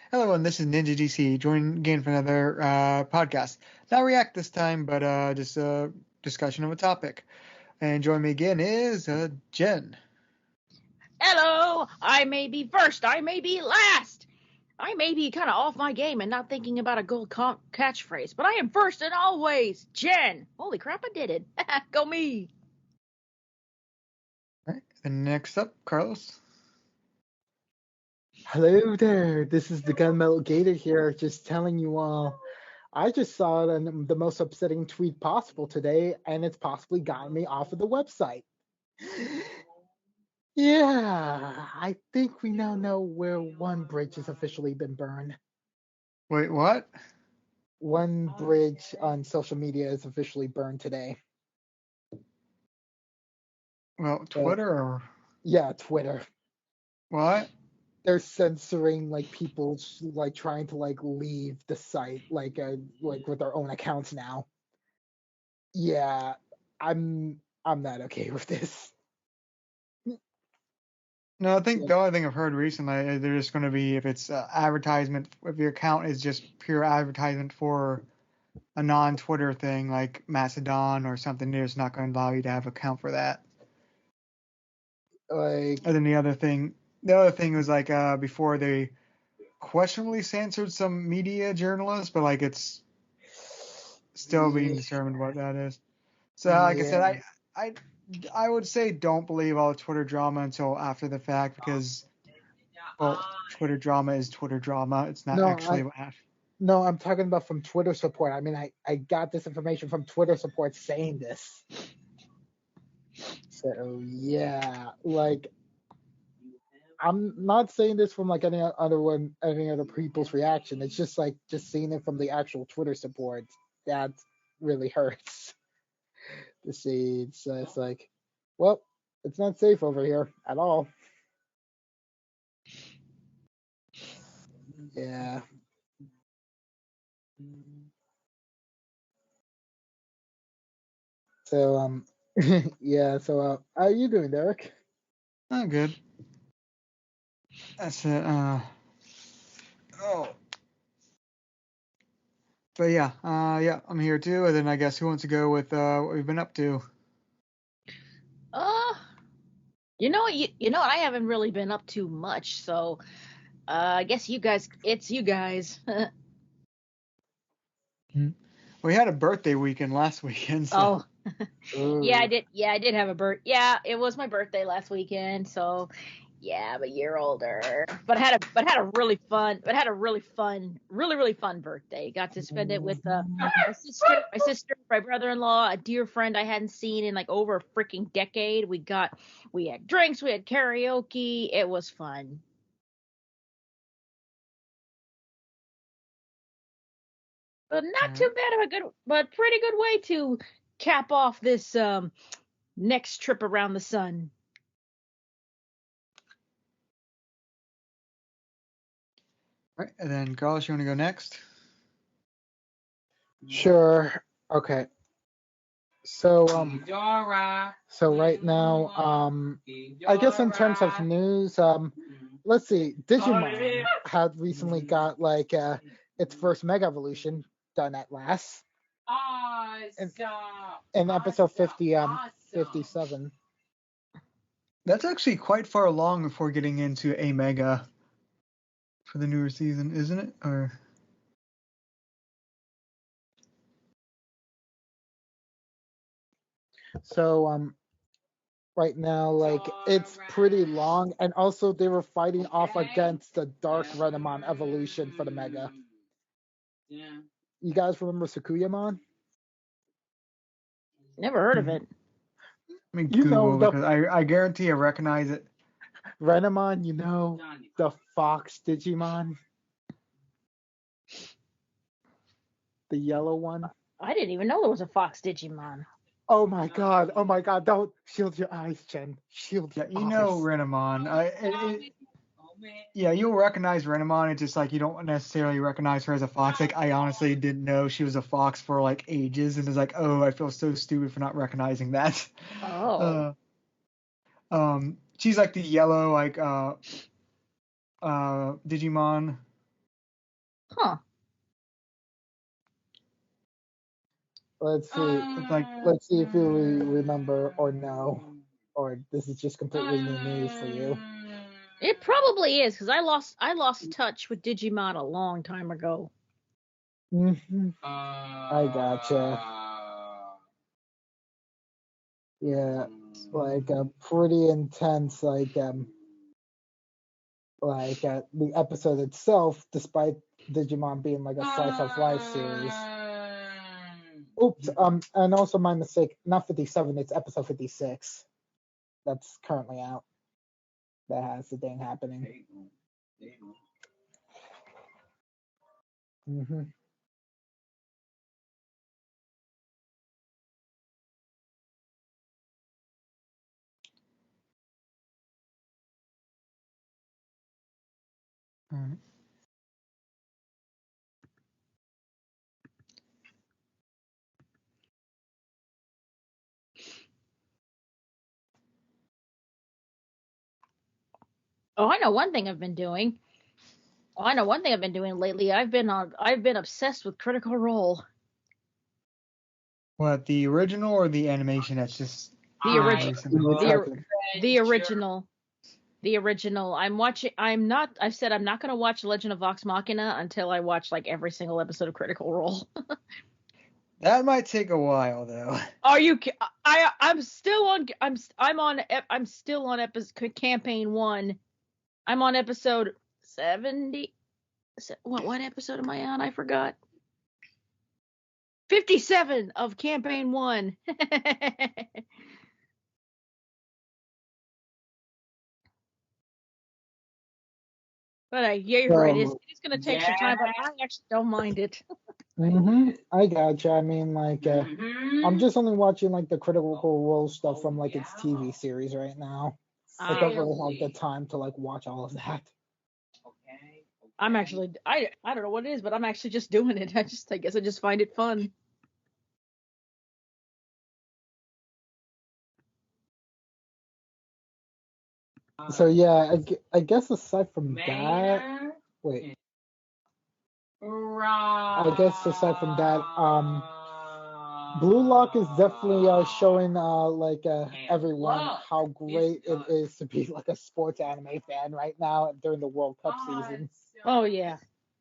Hello, everyone. This is Ninja DC. Join again for another podcast. Not react this time, but just a discussion of a topic. And join me again is Jen. Hello! I may be first, I may be last. I may be kind of off my game and not thinking about a gold catchphrase, but I am first and always Jenn. Holy crap, I did it. Go me. All right. And next up, Carlos. Hello there, this is the Gunmetal Gator here, just telling you all. I just saw the most upsetting tweet possible today, and it's possibly gotten me off of the website. Yeah, I think we now know where one bridge has officially been burned. Wait, what? One bridge on social media is officially burned today. Well, Twitter or Yeah, Twitter. what? They're censoring people trying to leave the site with their own accounts now. Yeah, I'm not okay with this. No, I think the only thing I've heard recently is they're just going to be, if it's advertisement, if your account is just pure advertisement for a non-Twitter thing like Mastodon or something, they're just not going to allow you to have an account for that. And then the other thing was before they questionably censored some media journalists, but it's still being determined what that is. So like I said, I would say don't believe all the Twitter drama until after the fact, because Twitter drama is Twitter drama. It's not actually what happened. No, I'm talking about from Twitter support. I mean, I got this information from Twitter support saying this. So yeah, I'm not saying this from any other people's reaction. It's just just seeing it from the actual Twitter support that really hurts to see. It's well, it's not safe over here at all. Yeah. So yeah. So how are you doing, Derek? Oh, good. That's it. But yeah, I'm here too. And then I guess who wants to go with what we've been up to? You know what? I haven't really been up to much, so I guess it's you guys. We had a birthday weekend last weekend. So. Oh, yeah, I did. Yeah, I did have a Yeah, it was my birthday last weekend, so yeah, I'm a year older. But had a really fun birthday. Got to spend it with my sister, my brother-in-law, a dear friend I hadn't seen in over a freaking decade. We had drinks, we had karaoke. It was fun. But not too bad of but pretty good way to cap off this next trip around the sun. All right, and then Carlos, you want to go next? Sure. Okay. So right now, I guess in terms of news, let's see, Digimon had recently got its first Mega Evolution done at last. In episode 57. That's actually quite far along before getting into a Mega for the newer season, isn't it? Or so right now it's pretty long, and also they were fighting off against the Dark Renamon evolution for the Mega. Yeah. You guys remember Sakuyamon? Never heard of it. I mean, Google because I guarantee I recognize it. Renamon, the Fox Digimon? The yellow one? I didn't even know there was a Fox Digimon. Oh my god, don't shield your eyes, Jen. Shield your eyes. You know Renamon. Yeah, you'll recognize Renamon. It's just you don't necessarily recognize her as a fox. I honestly didn't know she was a fox for ages, and it's oh, I feel so stupid for not recognizing that. Oh. She's the yellow Digimon. Huh. Let's see. It's like Let's see if you remember or know, or this is just completely new news for you. It probably is, because I lost touch with Digimon a long time ago. I gotcha. Yeah, it's like a pretty intense, like the episode itself, despite Digimon being like a slice of life series. Oops, and also my mistake, not 57, it's episode 56. That's currently out. That has the thing happening. Mm-hmm. alright. Oh, I know one thing I've been doing. Oh, I know one thing I've been doing lately. I've been obsessed with Critical Role. What, the original or the animation that's just The original. recently? The original. The original. I've said I'm not going to watch Legend of Vox Machina until I watch like every single episode of Critical Role. That might take a while though. Are you? I'm still on. I'm still on episode campaign 1. I'm on episode 70. What episode am I on? I forgot. 57 of campaign 1. But yeah, you're right. It's going to take some time, but I actually don't mind it. I gotcha. I mean, like, I'm just only watching like the Critical Role stuff from like its TV series right now. I don't really have the time to like watch all of that. I'm actually, I don't know what it is, but I'm actually just doing it. I guess I just find it fun. So yeah, I guess aside from that, wait. I guess aside from that, Blue Lock is definitely showing everyone how great it is to be like a sports anime fan right now during the World Cup season. Oh yeah.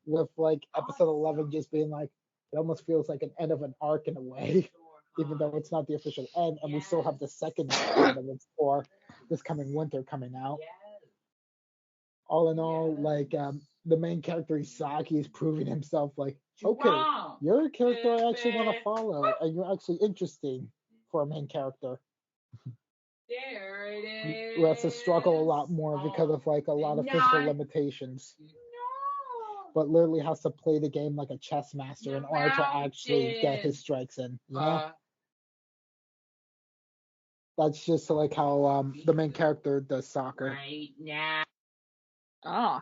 With like episode 11 just being like, it almost feels like an end of an arc in a way, even though it's not the official end, and we still have the second tournament for this coming winter coming out. All in all, like the main character Isaki is proving himself like, okay, you're a character I actually want to follow, and you're actually interesting for a main character. There it is. Who has to struggle a lot more because of like a lot of physical limitations. But literally has to play the game like a chess master in order to actually get his strikes in. You know? That's just like how the main character does soccer. Right now. Oh.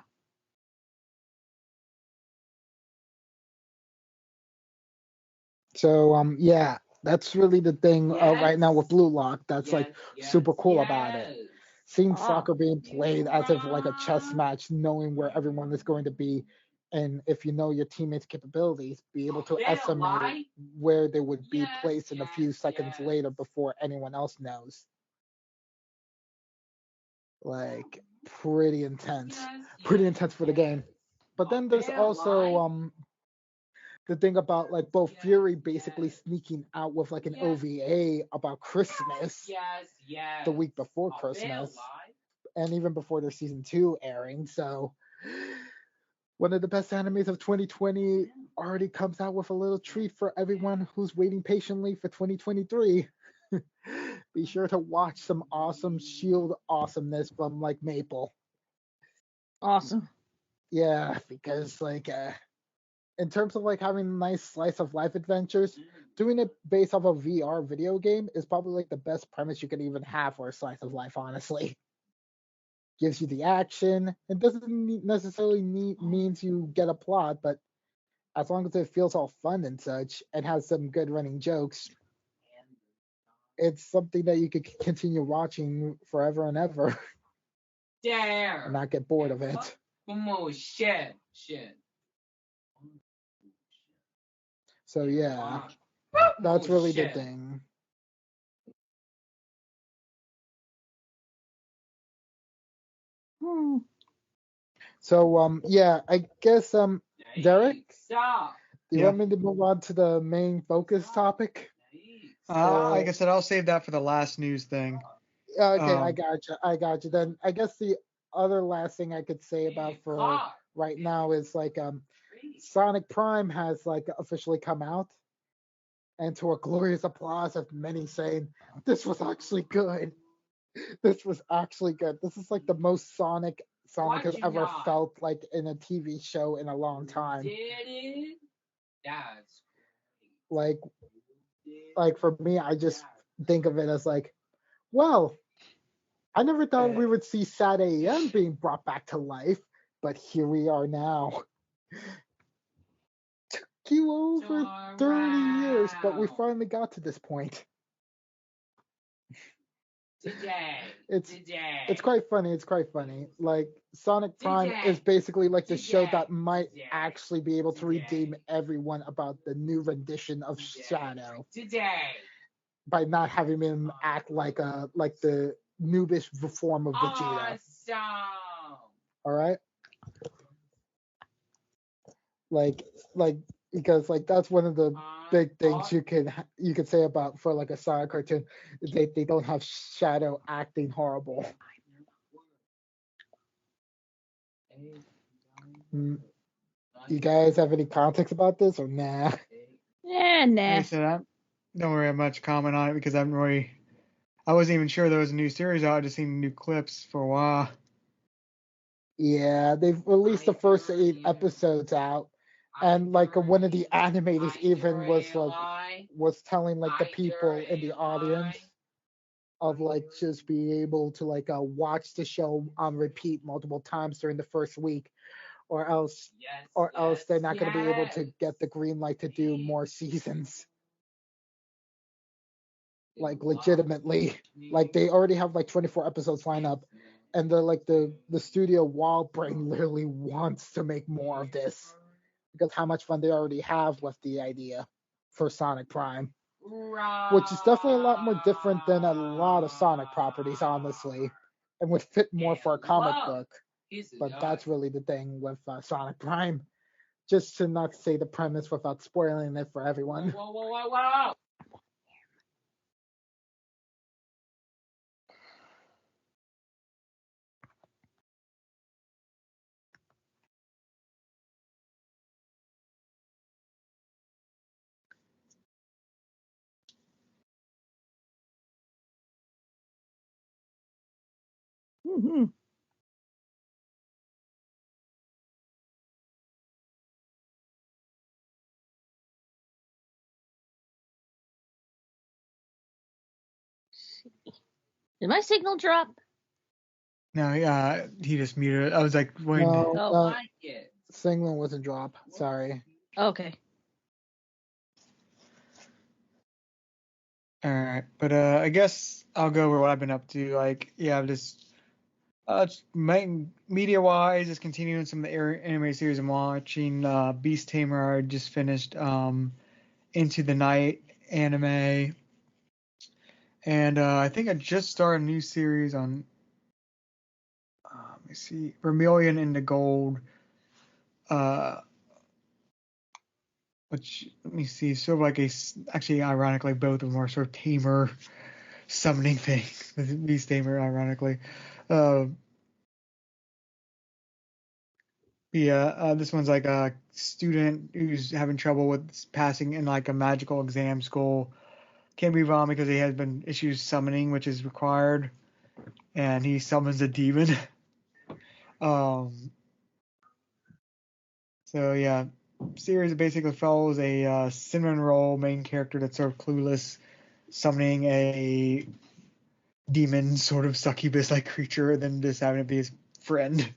So yeah, that's really the thing right now with Blue Lock. That's like super cool about it. Seeing soccer being played as if like a chess match, knowing where everyone is going to be, and if you know your teammates' capabilities, be able to estimate where they would be placed in a few seconds later before anyone else knows. Like pretty intense for the game. But then there's also the thing about like both Fury basically sneaking out with like an OVA about Christmas the week before Christmas, and even before their season 2 airing. So one of the best animes of 2020 already comes out with a little treat for everyone who's waiting patiently for 2023. Be sure to watch some awesome Shield awesomeness from like Maple. Awesome. Yeah, because like in terms of like having nice slice of life adventures, doing it based off a VR video game is probably like the best premise you could even have for a slice of life, honestly. Gives you the action. It doesn't necessarily means you get a plot, but as long as it feels all fun and such and has some good running jokes, it's something that you could continue watching forever and ever. There. And not get bored of it. Shit. So yeah, that's really the thing. So yeah, I guess Derek, do you Yeah. want me to move on to the main focus topic? Like I said, I'll save that for the last news thing. Okay, I got you. Then I guess the other last thing I could say about for right now is like Sonic Prime has like officially come out, and to a glorious applause of many saying this was actually good. This was actually good. This is like the most Sonic has ever felt like in a TV show in a long time. Like for me, I just think of it as like, well, I never thought we would see Sad AM being brought back to life, but here we are now. Took you over 30 years, but we finally got to this point. It's quite funny. It's quite funny. Like Sonic Prime is basically like the show that might actually be able to redeem everyone about the new rendition of Shadow by not having him act like the noobish form of Vegeta. All right. Like because like that's one of the big things you could say about for like a Sonic cartoon. They don't have Shadow acting horrible. You guys have any context about this or nah? Yeah, nah. Like I said, I don't really have much comment on it because I wasn't even sure there was a new series out. I just seen new clips for a while. Yeah, they've released the first 8 episodes out, and like one of the animators even was telling like the people in the audience of like just be able to like watch the show on repeat multiple times during the first week, or else they're not going to be able to get the green light to do more seasons. Like legitimately, like they already have like 24 episodes lined up, and the studio Wallbrain literally wants to make more of this because how much fun they already have with the idea for Sonic Prime, which is definitely a lot more different than a lot of Sonic properties, honestly, and would fit more for a comic book. But that's really the thing with Sonic Prime. Just to not say the premise without spoiling it for everyone. Mm-hmm. Did my signal drop? No, yeah, he just muted it. I was like, wait. No, signal wasn't drop. Sorry. Okay. All right, but I guess I'll go over what I've been up to. Like, yeah, I'm just media wise, just continuing some of the anime series I'm watching. Beast Tamer, I just finished Into the Night anime, and I think I just started a new series on. Let me see, Vermilion into Gold. Which let me see, sort of like actually ironically both of them are sort of tamer summoning things. Beast Tamer, ironically. This one's like a student who's having trouble with passing in like a magical exam school. Can't move on because he has been issues summoning, which is required, and he summons a demon. So yeah, series basically follows a cinnamon roll main character that's sort of clueless, summoning a demon sort of succubus like creature, and then just having it be his friend.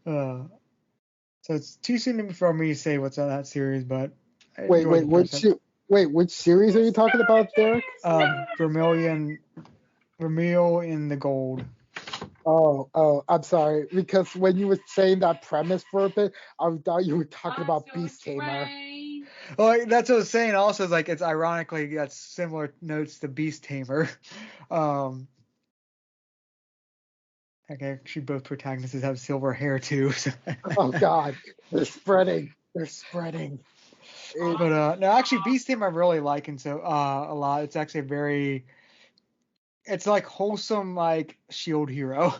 So it's too soon for me to say what's on that series, but Wait, which series are you talking about, Derek? Vermilion in the Gold. Oh, I'm sorry. Because when you were saying that premise for a bit, I thought you were talking about Beast Tamer. Well, that's what I was saying. Also, is like it's ironically got similar notes to Beast Tamer. Um, like actually, both protagonists have silver hair too. So. Oh God, they're spreading. They're spreading. But no, actually, Beast Tamer I really like, and so a lot. It's actually it's like wholesome, like shield hero.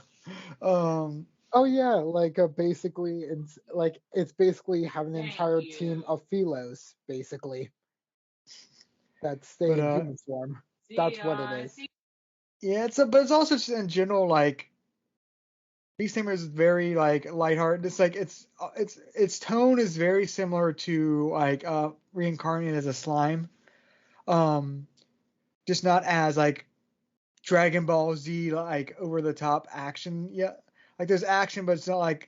Um, Oh yeah, like basically, it's basically having an entire team of Philos, basically, that stay but in human form. That's what it is. yeah, but it's also just in general like Beast Tamer is very like lighthearted. It's like its tone is very similar to like reincarnated as a slime. Um, just not as like Dragon Ball Z like over the top action. Yeah, like there's action, but it's not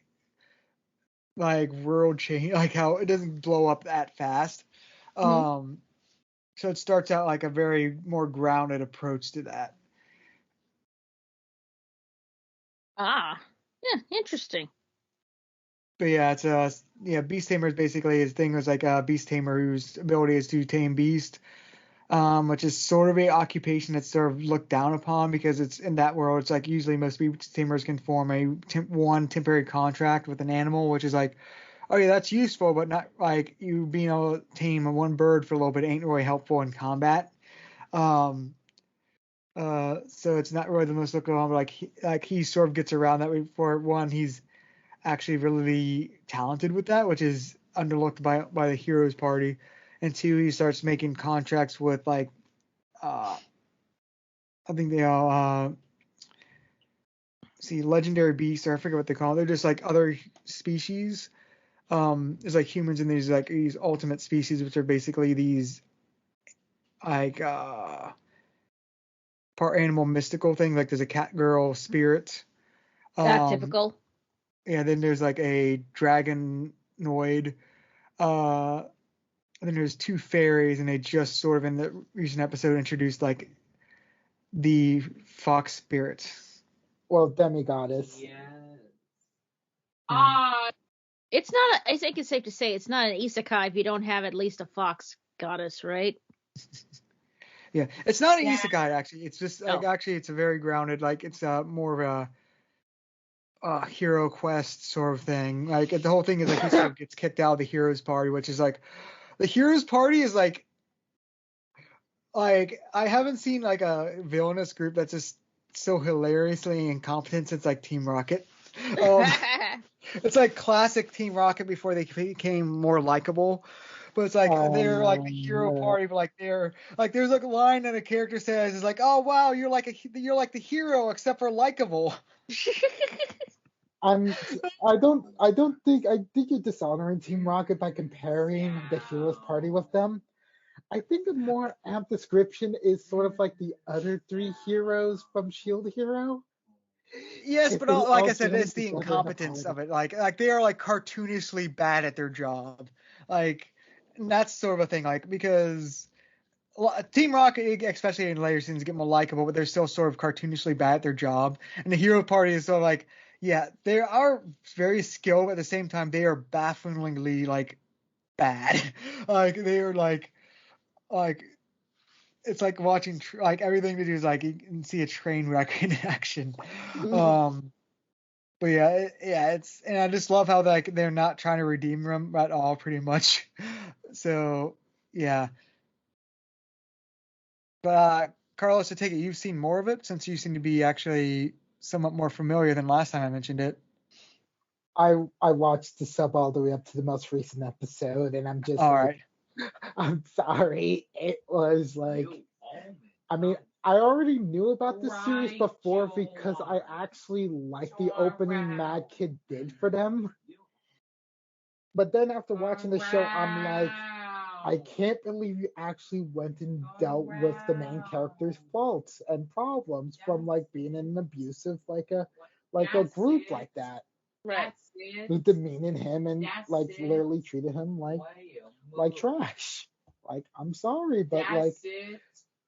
like world change, like how it doesn't blow up that fast. Mhm. So it starts out like a very more grounded approach to that. Ah, yeah, interesting. But yeah, it's Beast Tamer is basically his thing was like a Beast Tamer whose ability is to tame beast, which is sort of a occupation that's sort of looked down upon because it's in that world. It's like usually most Beast Tamers can form one temporary contract with an animal, which is like, oh yeah, that's useful, but not like you being able to tame one bird for a little bit ain't really helpful in combat. Um, so it's not really the most looked on, but like he sort of gets around that way. For one, he's actually really talented with that, which is underlooked by the heroes party. And two, he starts making contracts with like I think they all see legendary beasts, or I forget what they call them. They're just like other species. There's like humans and there's like these ultimate species, which are basically these like part animal mystical thing. Like there's a cat girl spirit. Um, Typical. yeah, then there's like a dragonoid. Uh, and then there's two fairies, and they just sort of in the recent episode introduced like the fox spirit. Well, demigoddess. It's not. I think it's safe to say it's not an isekai if you don't have at least a fox goddess, right? Yeah, it's not an isekai actually. It's just like No. actually it's a very grounded, like it's more of a hero quest sort of thing. Like the whole thing is like he sort of gets kicked out of the heroes party, which is like the heroes party is like I haven't seen like a villainous group that's just so hilariously incompetent since like Team Rocket. It's like classic Team Rocket before they became more likable. But it's like they're like the hero party, but like they're like there's like a line that a character says is like, "Oh wow, you're like the hero except for likable." I'm. I think you're dishonoring Team Rocket by comparing the Heroes Party with them. I think a more apt description is sort of like the other three heroes from Shield Hero. Yes, If but they like all I said, joined it's the together in a incompetence party. of it. Like they are like cartoonishly bad at their job. Like and that's sort of a thing. Like because Team Rocket, especially in later seasons, get more likable, but they're still sort of cartoonishly bad at their job. And the hero party is sort of like, yeah, they are very skilled, but at the same time, they are bafflingly like bad. Like they are like it's like watching like everything they do is like you can see a train wreck in action. Um, but yeah, it's and I just love how like they're not trying to redeem them at all, pretty much. So yeah. But Carlos, I take it you've seen more of it since you seem to be actually somewhat more familiar than last time I mentioned it. I watched the sub all the way up to the most recent episode, and I'm just All like, right. I'm sorry. It was like, I mean, I already knew about this series before because I actually liked the opening Mad Kid did for them. But then after watching the show, I'm like, I can't believe you actually went and dealt with the main character's faults and problems from like being in an abusive like a group like that. Right. Who demeaning him and like literally treated him like trash. Like I'm sorry, but like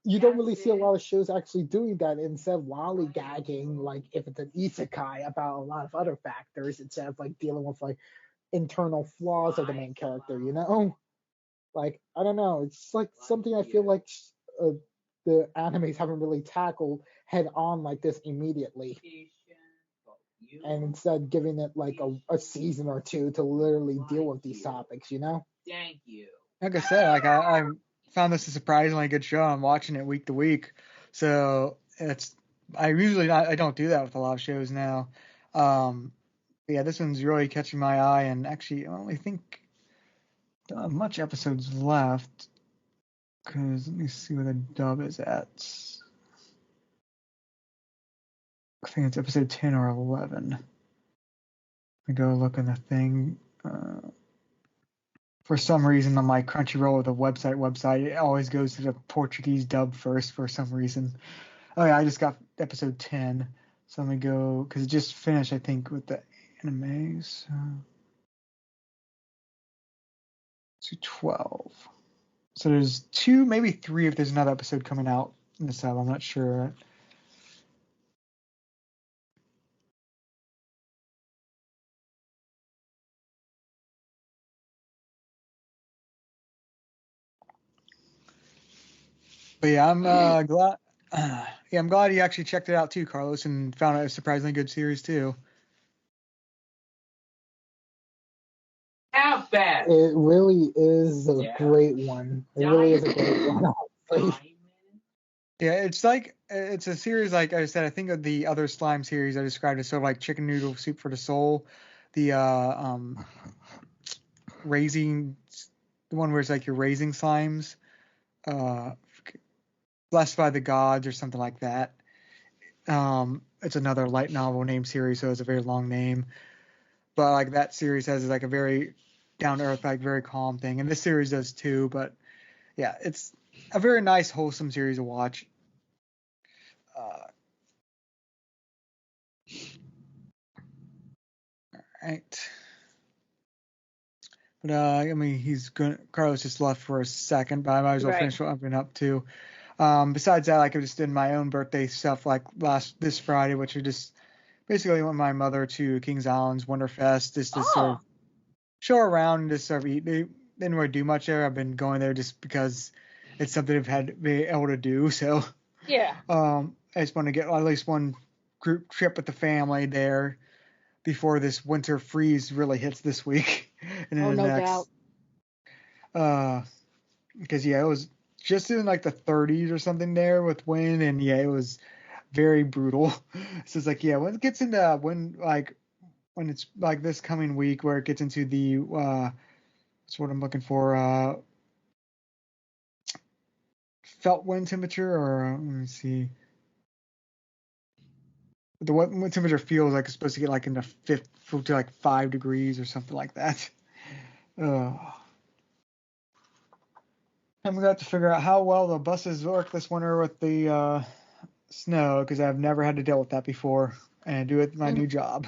you don't really see a lot of shows actually doing that instead of lollygagging like if it's an isekai about a lot of other factors instead of like dealing with like internal flaws of the main character, you know? Like, I don't know, it's like something I feel like the animes haven't really tackled head on like this immediately, and instead giving it like a season or two to literally deal with these topics, you know? Thank you. Like I said, like I found this a surprisingly good show. I'm watching it week to week, so I don't do that with a lot of shows now. Yeah, this one's really catching my eye, and actually, I only think don't have much episodes left. Cause let me see where the dub is at. I think it's episode 10 or 11. I go look in the thing. For some reason on my Crunchyroll or the website, it always goes to the Portuguese dub first for some reason. Oh yeah, I just got episode 10. So let me go, because it just finished, I think, with the animes. To 12. So there's 2, maybe 3 if there's another episode coming out in the sub. I'm not sure. But yeah, I'm glad. Yeah, I'm glad you actually checked it out too, Carlos, and found it a surprisingly good series too. How bad? It really is a great one. It really is a great one, honestly. Yeah, it's a series like I said. I think of the other slime series I described as sort of like chicken noodle soup for the soul. The raising, the one where it's like you're raising slimes, blessed by the gods or something like that. It's another light novel name series, so it's a very long name. But like that series has like a very down to earth, like very calm thing, and this series does too. But yeah, it's a very nice, wholesome series to watch. Right. But I mean, Carlos just left for a second, but I might as well finish what I've been up to. Besides that, like I just did my own birthday stuff like this Friday, which I just basically went with my mother to Kings Island's Winterfest just to sort of show her around and just sort of eat. They didn't really do much there. I've been going there just because it's something I've had to be able to do. So Yeah. I just want to get at least one group trip with the family there before this winter freeze really hits this week and then no doubt. Because yeah, it was just in like the 30s or something there with wind, and yeah, it was very brutal. So it's like, yeah, when it gets into when it's like this coming week where it gets into the that's what I'm looking for, felt wind temperature, or let me see, the what wind temperature feels like it's supposed to get like in the 5 to like 5 degrees or something like that. I'm gonna have to figure out how well the buses work this winter with the snow, because I've never had to deal with that before, and I do it with my new job.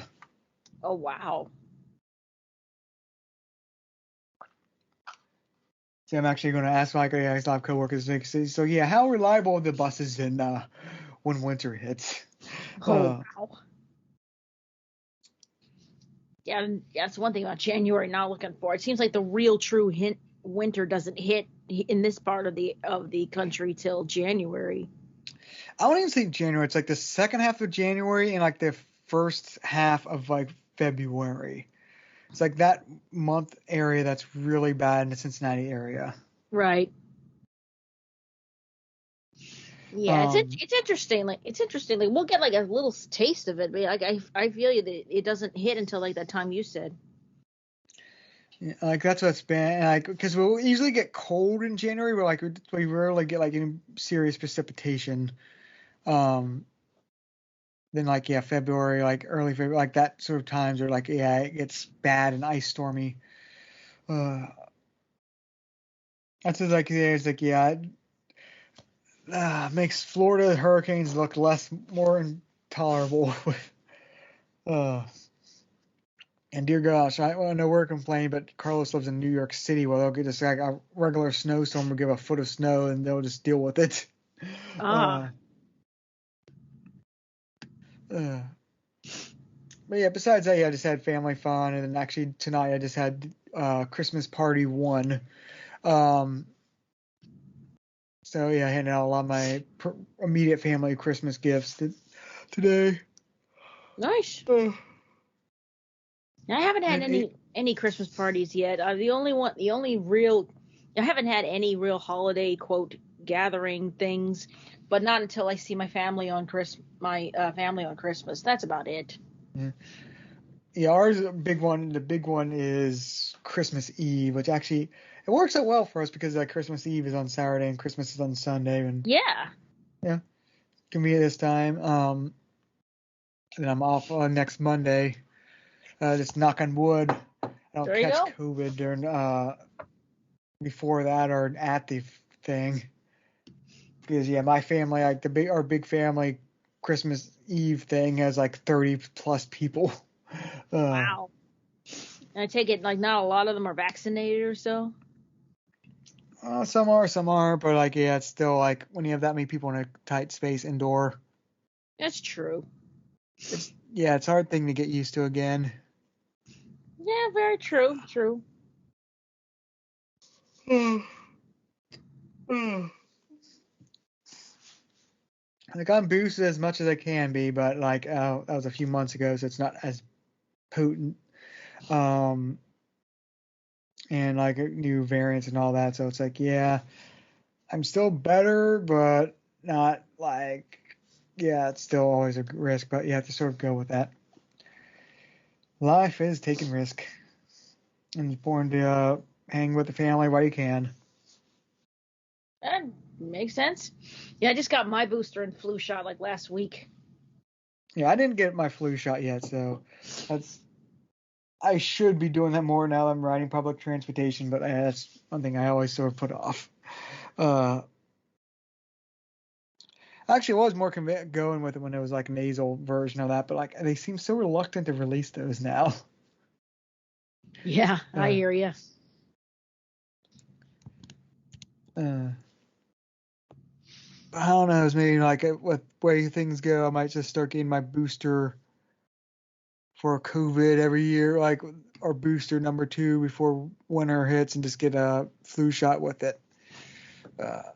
Oh wow. So I'm actually going to ask my coworkers. So yeah, how reliable are the buses in when winter hits? Wow. Yeah, that's one thing about January not looking for. It seems like the real true winter doesn't hit in this part of the country till January. I wouldn't even say January. It's like the second half of January and like the first half of like February. It's like that month area that's really bad in the Cincinnati area. Right. Yeah, it's interesting. Like we'll get like a little taste of it, but like I feel you that it doesn't hit until like that time you said. Yeah, like that's what's been like, because we'll usually get cold in January, but like we rarely get like any serious precipitation. Then like yeah, February, like early February, like that sort of times are like yeah, it gets bad and ice stormy. That's just like yeah, it's like yeah, it makes Florida hurricanes look more intolerable. And dear gosh, I know we're complaining, but Carlos lives in New York City, where they'll get just like a regular snowstorm will give a foot of snow and they'll just deal with it. But yeah, besides that, yeah, I just had family fun, and then actually tonight I just had Christmas party 1. So yeah, I handed out a lot of my immediate family Christmas gifts today. Nice. I haven't had any Christmas parties yet. I haven't had any real holiday quote gathering things, but not until I see my family on family on Christmas. That's about it. Yeah, ours is a big one. The big one is Christmas Eve, which actually it works out well for us because Christmas Eve is on Saturday and Christmas is on Sunday, and yeah, can be this time. And then I'm off next Monday. Just knock on wood, I don't catch COVID during before that or at the thing. Because my family, our big family Christmas Eve thing has 30 plus people. Wow. And I take it not a lot of them are vaccinated or so. Some are, some aren't, but it's still when you have that many people in a tight space indoor. That's true. It's a hard thing to get used to again. Yeah, very true. True. I'm boosted as much as I can be, but that was a few months ago, so it's not as potent. And new variants and all that, so it's I'm still better, but not it's still always a risk, but you have to sort of go with that. Life is taking risk, and it's important to hang with the family while you can. That makes sense. Yeah, I just got my booster and flu shot last week. Yeah, I didn't get my flu shot yet, so I should be doing that more now that I'm riding public transportation, but that's one thing I always sort of put off. Actually, I was more going with it when it was a nasal version of that, but they seem so reluctant to release those now. Yeah, I hear you. I don't know. Maybe with way things go, I might just start getting my booster for COVID every year, or booster number 2 before winter hits, and just get a flu shot with it. But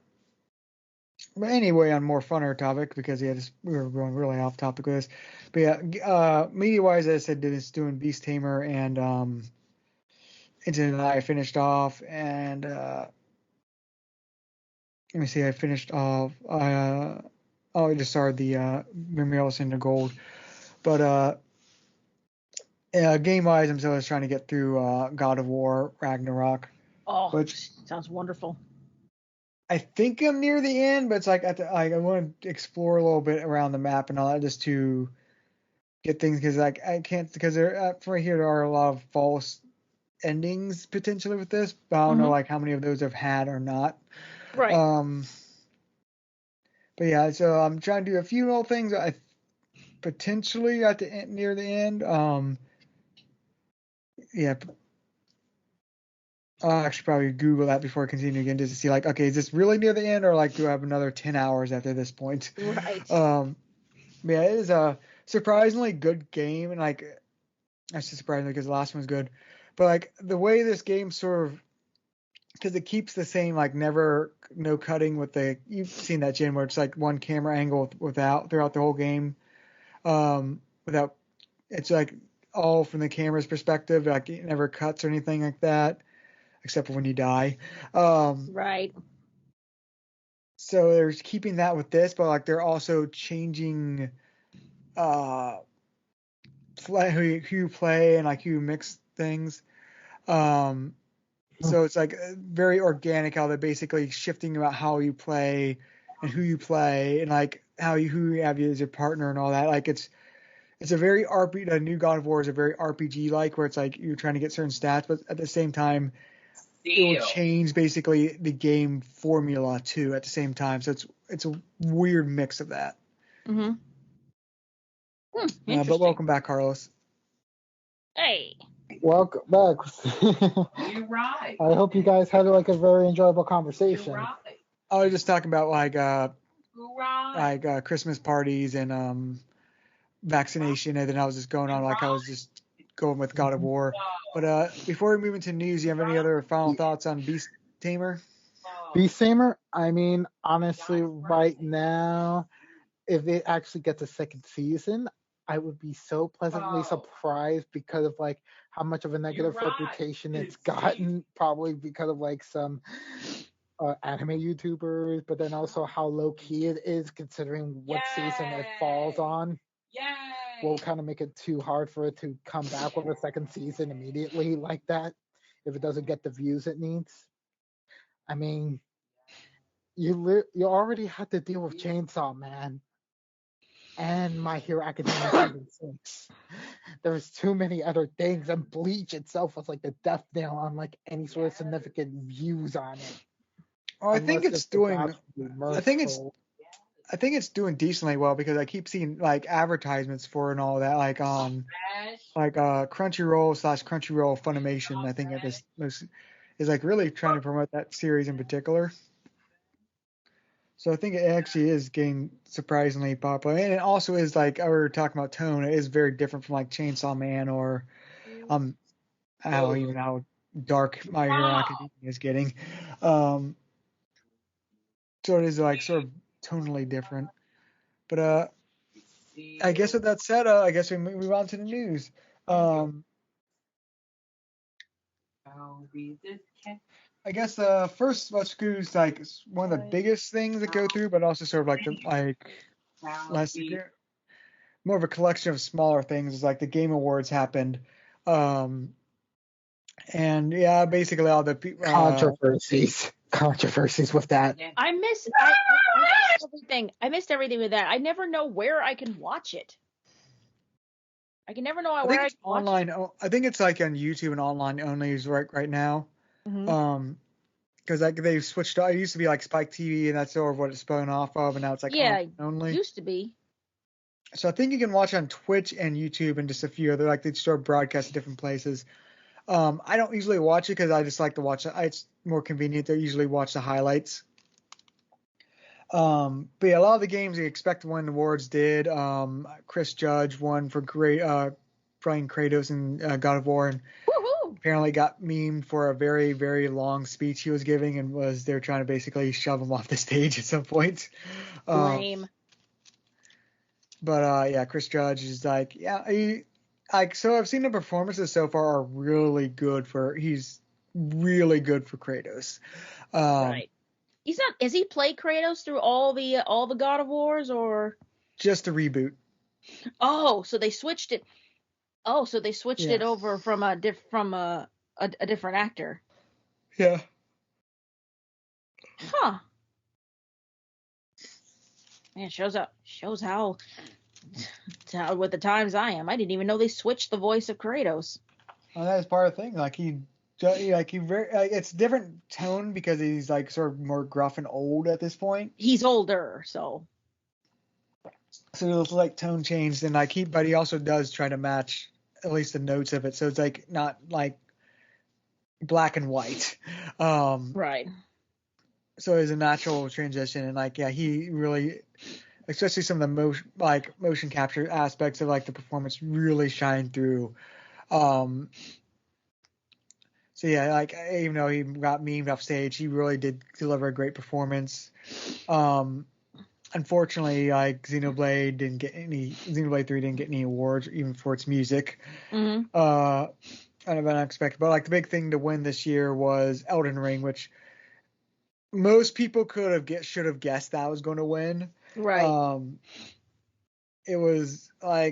anyway, on more funner topic, because we were going really off topic with this. But yeah, media wise, as I said, doing Beast Tamer and Internet and I finished off, and let me see, I finished off. I just started the Memorials into Gold, but game wise, I'm still trying to get through God of War Ragnarok. Oh, which sounds wonderful. I think I'm near the end, but it's I want to explore a little bit around the map and all that just to get things, because I can't, because right here there are a lot of false endings potentially with this, but I don't know how many of those I've had or not. Right. But yeah, so I'm trying to do a few little things I potentially at the end, near the end. Yeah. I'll actually probably Google that before I continue again, just to see okay, is this really near the end, or do I have another 10 hours after this point? Right. Yeah, it is a surprisingly good game, and that's just surprising because the last one was good. But the way this game sort of, because it keeps the same never no cutting with you've seen that, Jen, where it's one camera angle throughout the whole game, without, it's all from the camera's perspective, it never cuts or anything like that, except for when you die. Right. So they're keeping that with this, but they're also changing who you play and who you mix things. So it's very organic how they're basically shifting about how you play and who you play, and who you have as your partner and all that. It's a very RPG. The new God of War is a very RPG where it's you're trying to get certain stats, but at the same time it will change basically the game formula too at the same time. So it's a weird mix of that. Mm-hmm. But welcome back, Carlos. Hey. Welcome back. You're right. I hope you guys had a very enjoyable conversation. You're right. I was just talking about Christmas parties and vaccination, and then I was just going on I was just going with God of War. But before we move into news, you have any other final thoughts on Beast Tamer? Beast Tamer, I mean, honestly, right now, if it actually gets a second season, I would be so pleasantly surprised because of like how much of a negative reputation it's gotten, probably because of like some anime YouTubers, but then also how low key it is considering what season it falls on. Will kind of make it too hard for it to come back with a second season immediately like that if it doesn't get the views it needs. I mean, you already had to deal with Chainsaw Man and My Hero Academia season 6. There's too many other things, and Bleach itself was like the death nail on like any sort of significant views on it. Oh, I think it's doing. I think it's. Merciful. I think it's doing decently well because I keep seeing like advertisements for and all that, like on Crunchyroll/Crunchyroll Funimation. I think this is like really trying to promote that series in particular. So I think it actually is getting surprisingly popular, and it also is like we were talking about tone. It is very different from like Chainsaw Man or I don't know even how dark My Hero Academia is getting. So it is like sort of tonally different. But I guess with that said, I guess we move on to the news. I guess first let's go is like one of the biggest things that go through, but also sort of like less more of a collection of smaller things. Is like the Game Awards happened, and yeah, basically all the controversies with that. I missed everything. I missed everything with that. I never know where I can watch it. I can never know where I can watch online. it. I think it's like on YouTube and online only is right now. Mm-hmm. Because like they've switched. It used to be like Spike TV, and that's sort of what it's spun off of, and now it's like only. Used to be. So I think you can watch on Twitch and YouTube and just a few other like they sort of broadcast at different places. I don't usually watch it because I just like to watch it. It's more convenient to usually watch the highlights. But yeah, a lot of the games you expect to win awards did. Chris Judge won for great playing Kratos in God of War, and apparently got memed for a very, very long speech he was giving, and they're trying to basically shove him off the stage at some point. Lame. But yeah, Chris Judge is like, so I've seen the performances so far are really good he's really good for Kratos. Right. He's not. Has he played Kratos through all the God of Wars or just the reboot? Oh, so they switched it. Oh, so they switched it over from a different actor. Yeah. Huh. Man, shows how with the times I am. I didn't even know they switched the voice of Kratos. Well, that's part of the thing. It's different tone because he's like sort of more gruff and old at this point. He's older, so it's like tone changed, and but he also does try to match at least the notes of it, so it's like not like black and white. Right. So it's a natural transition, and he really, especially some of the motion capture aspects of like the performance really shine through. So yeah, even though he got memed off stage, he really did deliver a great performance. Unfortunately, Xenoblade 3 didn't get any awards, even for its music. Mm-hmm. Kind of unexpected. But the big thing to win this year was Elden Ring, which most people should have guessed that was going to win. Right. It was I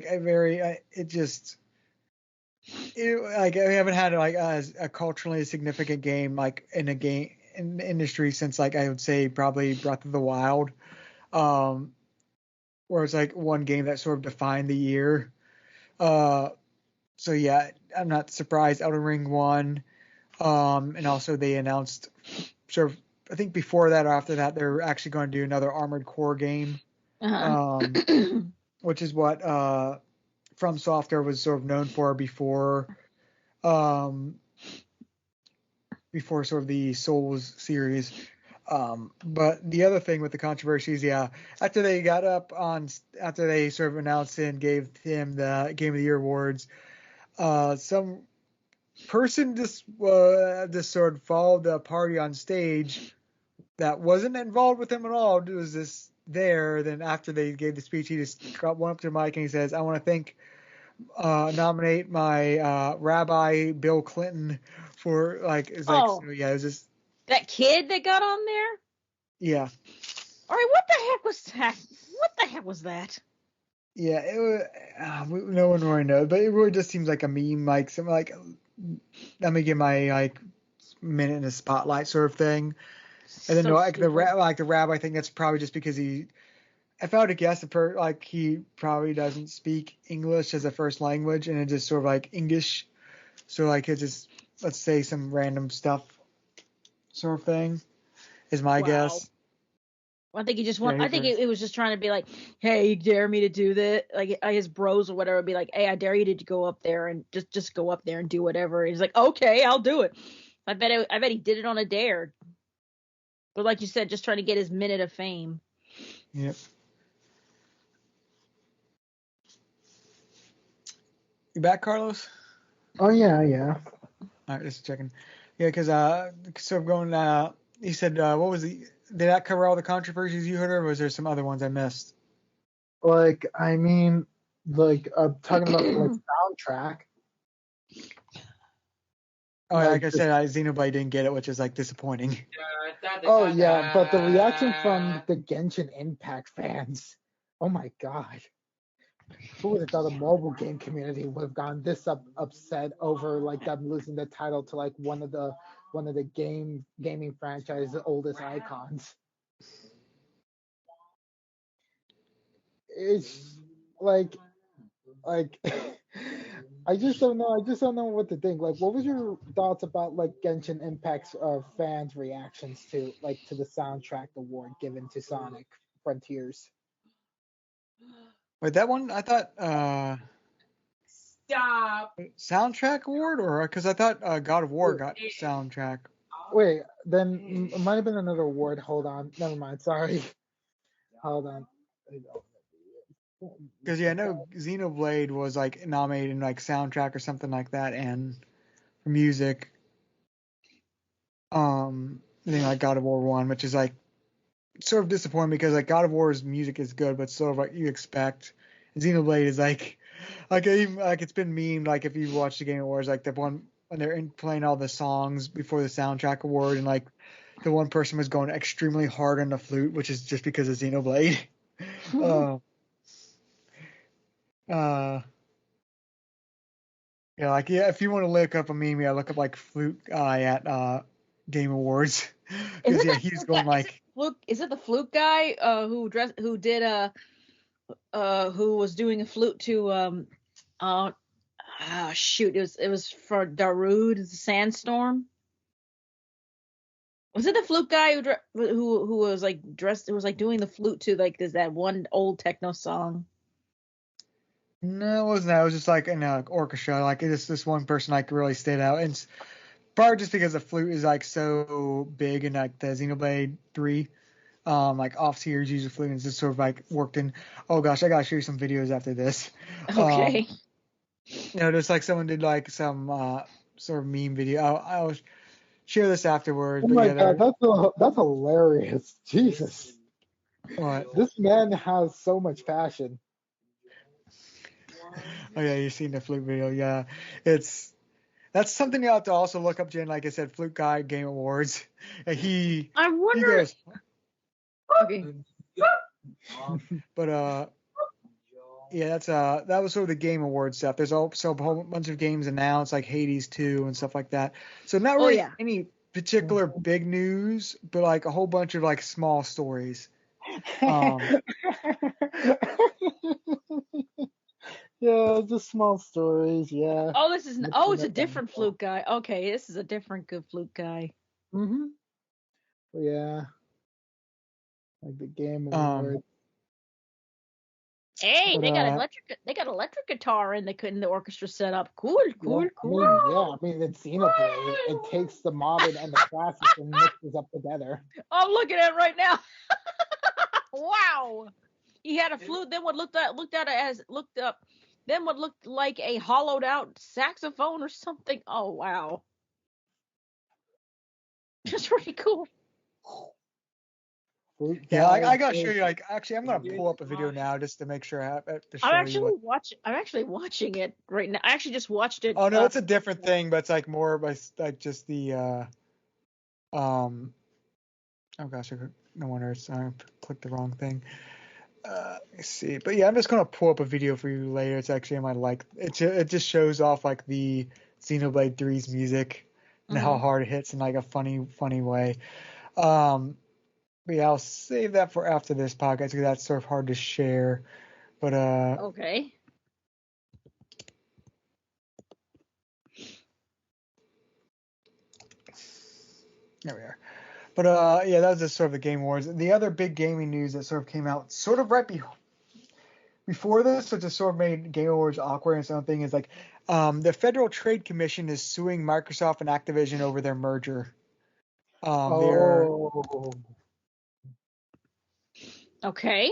haven't had a culturally significant game in the industry since I would say probably Breath of the Wild, where it's one game that sort of defined the year. So yeah, I'm not surprised Elden Ring won. And also they announced sort of, I think before that or after that, they're actually going to do another Armored Core game, which is what From Software was sort of known for before sort of the Souls series. But the other thing with the controversies, after they sort of announced it and gave him the Game of the Year awards, some person just sort of followed the party on stage that wasn't involved with him at all. It was just there. Then after they gave the speech, he just got one up to the mic and he says, "I want to nominate my Rabbi Bill Clinton for like." It's like, Oh. so, yeah, it was just That kid that got on there? yeah. All right, what the heck was that? What the heck was that? Yeah, it was. No one really knows, but it really just seems like a meme, like something like, let me get my like minute in the spotlight sort of thing. And then So like the stupid. rabbi, I think that's probably just because if I were to guess, like he probably doesn't speak English as a first language, and it's just sort of like English, so like it's just, let's say, some random stuff sort of thing is my guess. I think he just Yeah, I think it was just trying to be like, hey, you dare me to do that? Like his bros or whatever would be like, hey, I dare you to go up there and just go up there and do whatever. He's like, okay, I'll do it. I bet he did it on a dare. But like you said, just trying to get his minute of fame. Yep. You back, Carlos? Oh yeah. All right, just checking. Yeah, because so going. He said, what was the? Did that cover all the controversies you heard, or was there some other ones I missed? Like, I mean, like, talking about like soundtrack. Oh, like I said, Xenoblade didn't get it, which is like disappointing. Oh yeah, but the reaction from the Genshin Impact fans. Oh my god. Who would have thought the mobile game community would have gone this upset over like them losing the title to like one of the gaming franchise's oldest icons? It's like I just don't know. I just don't know what to think. Like, what was your thoughts about like Genshin Impact's fans' reactions to the soundtrack award given to Sonic Frontiers? Wait, that one I thought Stop. soundtrack award, or because I thought God of War got soundtrack. Wait, then it might have been another award. Hold on, never mind. Sorry. Hold on. Because yeah, I know Xenoblade was like nominated in like soundtrack or something like that, and for music. I think like God of War 1, which is like sort of disappointing because like God of War's music is good, but sort of like you expect. And Xenoblade is like even like it's been memed, like if you watch the Game Awards, like the one when they're playing all the songs before the soundtrack award, and like the one person was going extremely hard on the flute, which is just because of Xenoblade. Yeah, like if you want to look up a meme, yeah, look up like flute guy at Game Awards. Because yeah, he's going like. Is it the flute guy who was doing a flute to shoot, it was for Darude, the Sandstorm? Was it the flute guy who was like dressed? It was like doing the flute to like that one old techno song. No, it wasn't that. It was just like an orchestra. Like it's this one person like really stayed out, and it's probably just because the flute is like so big in like the Xenoblade 3. Like off-series use of flute, and it's just sort of like worked in. Oh gosh, I gotta show you some videos after this. Okay. Just like someone did like some sort of meme video. I'll share this afterwards. Oh but my yeah, god, that's hilarious. Jesus. What? This man has so much passion. Oh yeah, you've seen the flute video. Yeah, that's something you have to also look up, Jen. Like I said, Flute Guy Game Awards. I wonder. He goes. Okay. But yeah, that was sort of the Game Awards stuff. There's also a whole bunch of games announced, like Hades 2 and stuff like that. So not really any particular big news, but like a whole bunch of like small stories. Yeah, just small stories. Yeah. Oh, it's a different flute guy. Okay, this is a different good flute guy. Yeah. Like the Game Awards. Hey, they got electric guitar in the orchestra setup. Cool. I mean, it's Xenoblade. It takes the modern and the classic and mixes up together. I'm looking at it right now. Wow. He had a flute. Then looked up then what looked like a hollowed out saxophone or something. Oh wow. That's pretty cool. Yeah, I gotta show you. Like, actually, I'm gonna pull up a video now just to make sure I have to show you what. I'm actually watching it right now. I actually just watched it. Oh no, it's a different thing, but it's like more by like just the oh gosh, no wonder I clicked the wrong thing. Let's see, but yeah, I'm just gonna pull up a video for you later. It's actually on my it just shows off like the Xenoblade 3's music and how hard it hits in like a funny way. But yeah, I'll save that for after this podcast because that's sort of hard to share. But okay. There we are. But yeah, that was just sort of the Game Awards. The other big gaming news that sort of came out sort of right before this, which has sort of made Game Awards awkward and something, is like the Federal Trade Commission is suing Microsoft and Activision over their merger. Okay.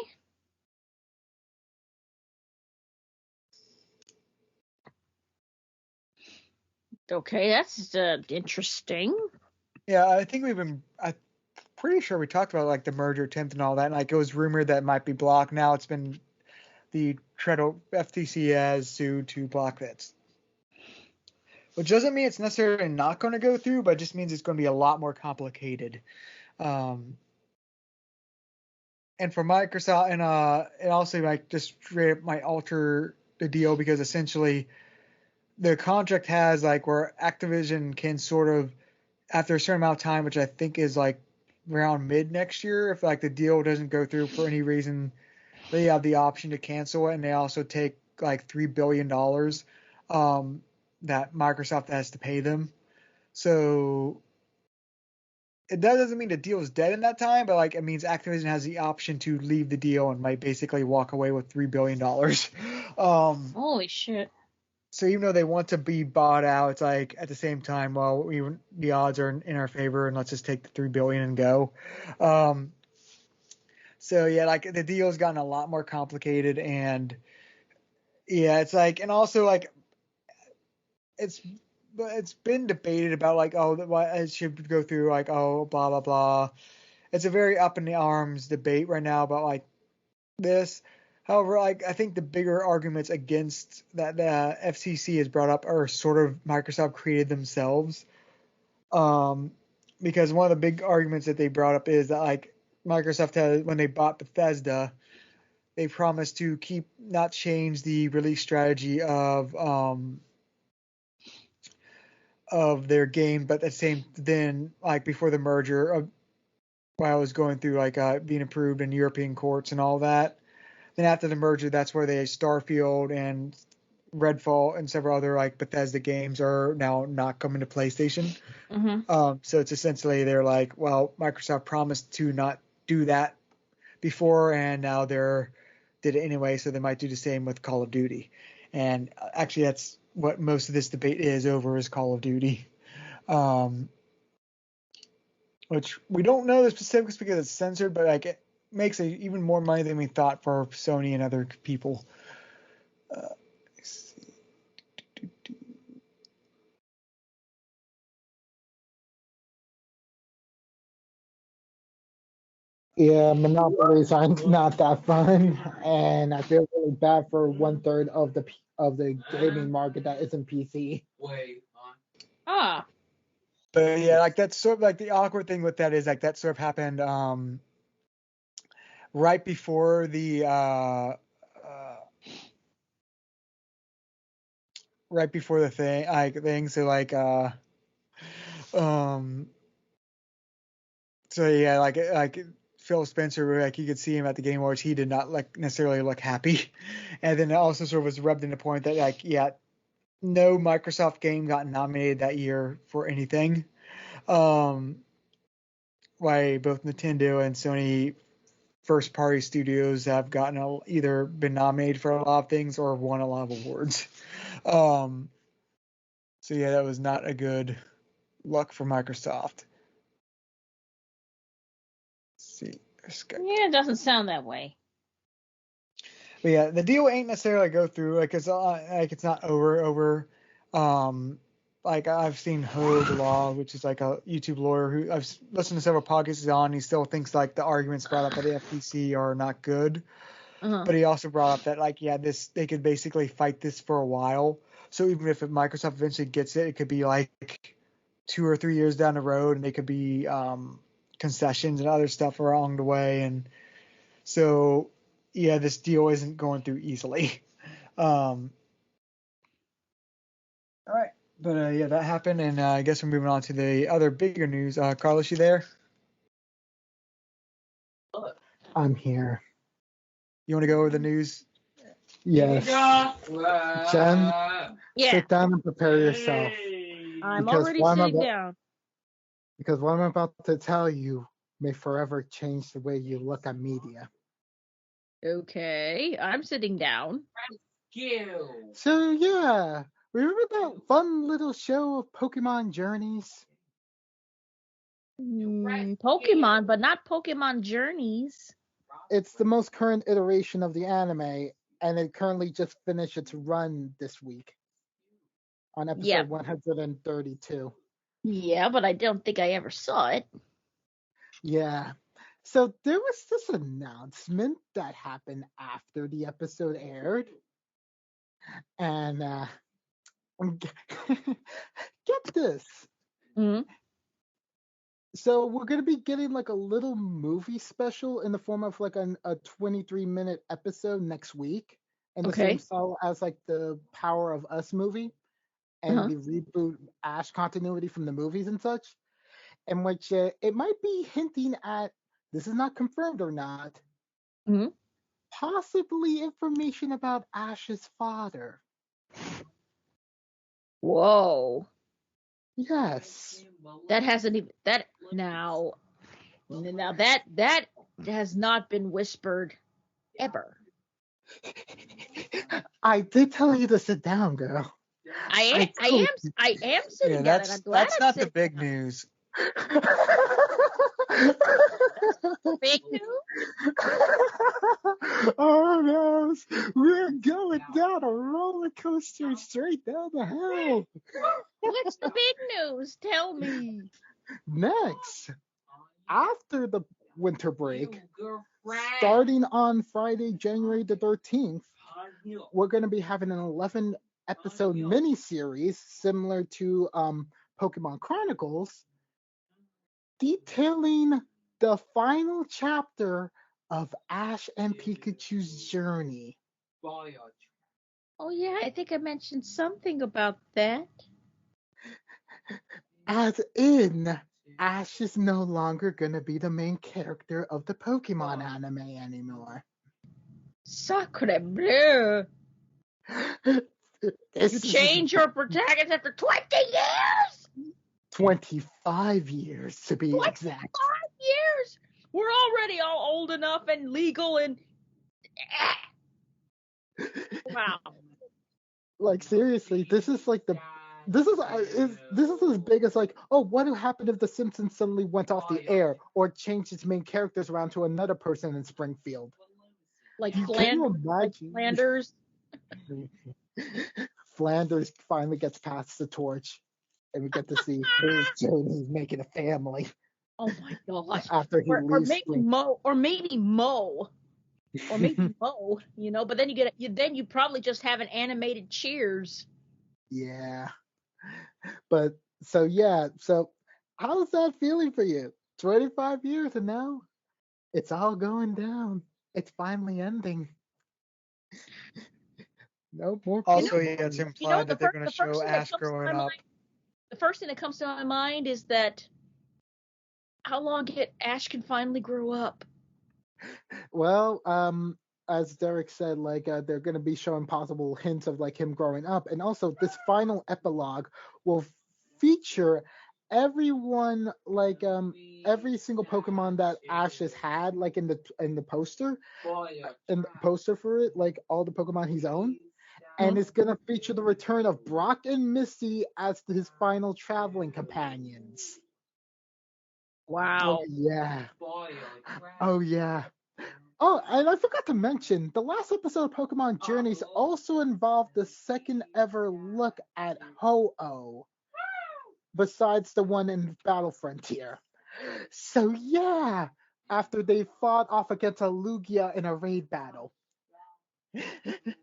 Okay, that's interesting. Yeah, I think I'm pretty sure we talked about like the merger attempt and all that. And like it was rumored that it might be blocked. Now it's been the FTC has sued to block it. Which doesn't mean it's necessarily not going to go through, but it just means it's going to be a lot more complicated. And for Microsoft, and it also like just straight up might alter the deal because essentially the contract has like where Activision can sort of after a certain amount of time, which I think is like around mid next year, if like the deal doesn't go through for any reason, they have the option to cancel it, and they also take like $3 billion that Microsoft has to pay them. So that doesn't mean the deal is dead in that time, but like it means Activision has the option to leave the deal and might basically walk away with $3 billion. Holy shit. So even though they want to be bought out, it's like at the same time, well, the odds are in our favor, and let's just take the $3 billion and go. So yeah, like the deal's gotten a lot more complicated, and yeah, it's like, and also like it's been debated about like, oh, what it should go through, like, oh, blah blah blah. It's a very up in the arms debate right now about like this. However, like I think the bigger arguments against that the FCC has brought up are sort of Microsoft created themselves. Because one of the big arguments that they brought up is that like Microsoft had, when they bought Bethesda, they promised to not change the release strategy of their game, but at the same then like before the merger, while it was going through like being approved in European courts and all that. Then after the merger, that's where they Starfield and Redfall and several other like Bethesda games are now not coming to PlayStation. So it's essentially they're like, well, Microsoft promised to not do that before, and now they're did it anyway, so they might do the same with Call of Duty. And actually, that's what most of this debate is over is Call of Duty. Which we don't know the specifics because it's censored, but like it makes even more money than we thought for Sony and other people. Yeah, monopolies are not that fun, and I feel really bad for 1/3 of the gaming market that isn't PC. Ah. But yeah, like that's sort of like the awkward thing with that is like that sort of happened right before the thing. So like so yeah, like Phil Spencer, like you could see him at the Game Awards, he did not like necessarily look happy. And then it also sort of was rubbed into point that like, yeah, no Microsoft game got nominated that year for anything. Why both Nintendo and Sony first party studios have gotten either been nominated for a lot of things or won a lot of awards. So yeah, that was not a good luck for Microsoft. Let's see. Yeah, it doesn't sound that way. But yeah, the deal ain't necessarily go through. Like it's not over. Um, like I've seen Hogue Law, which is like a YouTube lawyer who I've listened to several podcasts on. He still thinks like the arguments brought up by the FTC are not good. Uh-huh. But he also brought up that like they could basically fight this for a while. So even if Microsoft eventually gets it, it could be like 2 or 3 years down the road, and they could be concessions and other stuff along the way. And so yeah, this deal isn't going through easily. All right, but yeah, that happened, and I guess we're moving on to the other bigger news. Carlos, you there? I'm here. You want to go over the news? Yes. Jenn, Yeah, sit down and prepare yourself. I'm because already one of sitting the- down. Because what I'm about to tell you may forever change the way you look at media. Okay, I'm sitting down. So yeah, remember that fun little show of Pokemon Journeys? Pokemon, but not Pokemon Journeys. It's the most current iteration of the anime, and it currently just finished its run this week on episode Yeah. 132. Yeah, but I don't think I ever saw it. Yeah. So there was this announcement that happened after the episode aired. And get this. Hmm. So we're going to be getting like a little movie special in the form of like a 23-minute episode next week. And the Okay. same style as like the Power of Us movie and Uh-huh. the reboot Ash continuity from the movies and such. In which it might be hinting at, this is not confirmed or not, Mhm. possibly information about Ash's father. Whoa. Yes. That hasn't even that now that has not been whispered ever. I did tell you to sit down, girl. I am sitting down, and I'm glad that's I'm not the sitting big down. news. Big news? Oh no, we're going down a roller coaster straight down the hill. What's the big news? Tell me. Next, after the winter break, starting on Friday, January the 13th, we're going to be having an 11 episode miniseries similar to Pokemon Chronicles, detailing the final chapter of Ash and Pikachu's journey. Oh yeah, I think I mentioned something about that. As in, Ash is no longer going to be the main character of the Pokemon anime anymore. Sacre bleu. You change your protagonist after 20 years? 25 years to be 25 exact. years? We're already all old enough and legal and wow. Like seriously, this is like this is as big as like, oh, what would happen if The Simpsons suddenly went off the air or changed its main characters around to another person in Springfield? Like Can you Flanders. Flanders finally gets past the torch, and we get to see his journey making a family. Oh my gosh. After he Or leaves maybe Spring. Mo. You know, but then you probably just have an animated Cheers. Yeah. But so yeah, so how's that feeling for you? 25 years and now it's all going down. It's finally ending. No more. Also, Pokemon. yeah, it's implied that they're going to show Ash growing up. The first thing that comes to my mind is that how long Ash can finally grow up. Well, as Derek said, like they're going to be showing possible hints of like him growing up, and also this final epilogue will feature everyone, like every single Pokemon that Ash has had, like in the poster, for it, like all the Pokemon he's owned, and it's going to feature the return of Brock and Misty as his final traveling companions. Wow. Oh yeah. Oh yeah. Oh, and I forgot to mention, the last episode of Pokemon Journeys also involved the second ever look at Ho-Oh, besides the one in Battle Frontier. So yeah, after they fought off against a Lugia in a raid battle.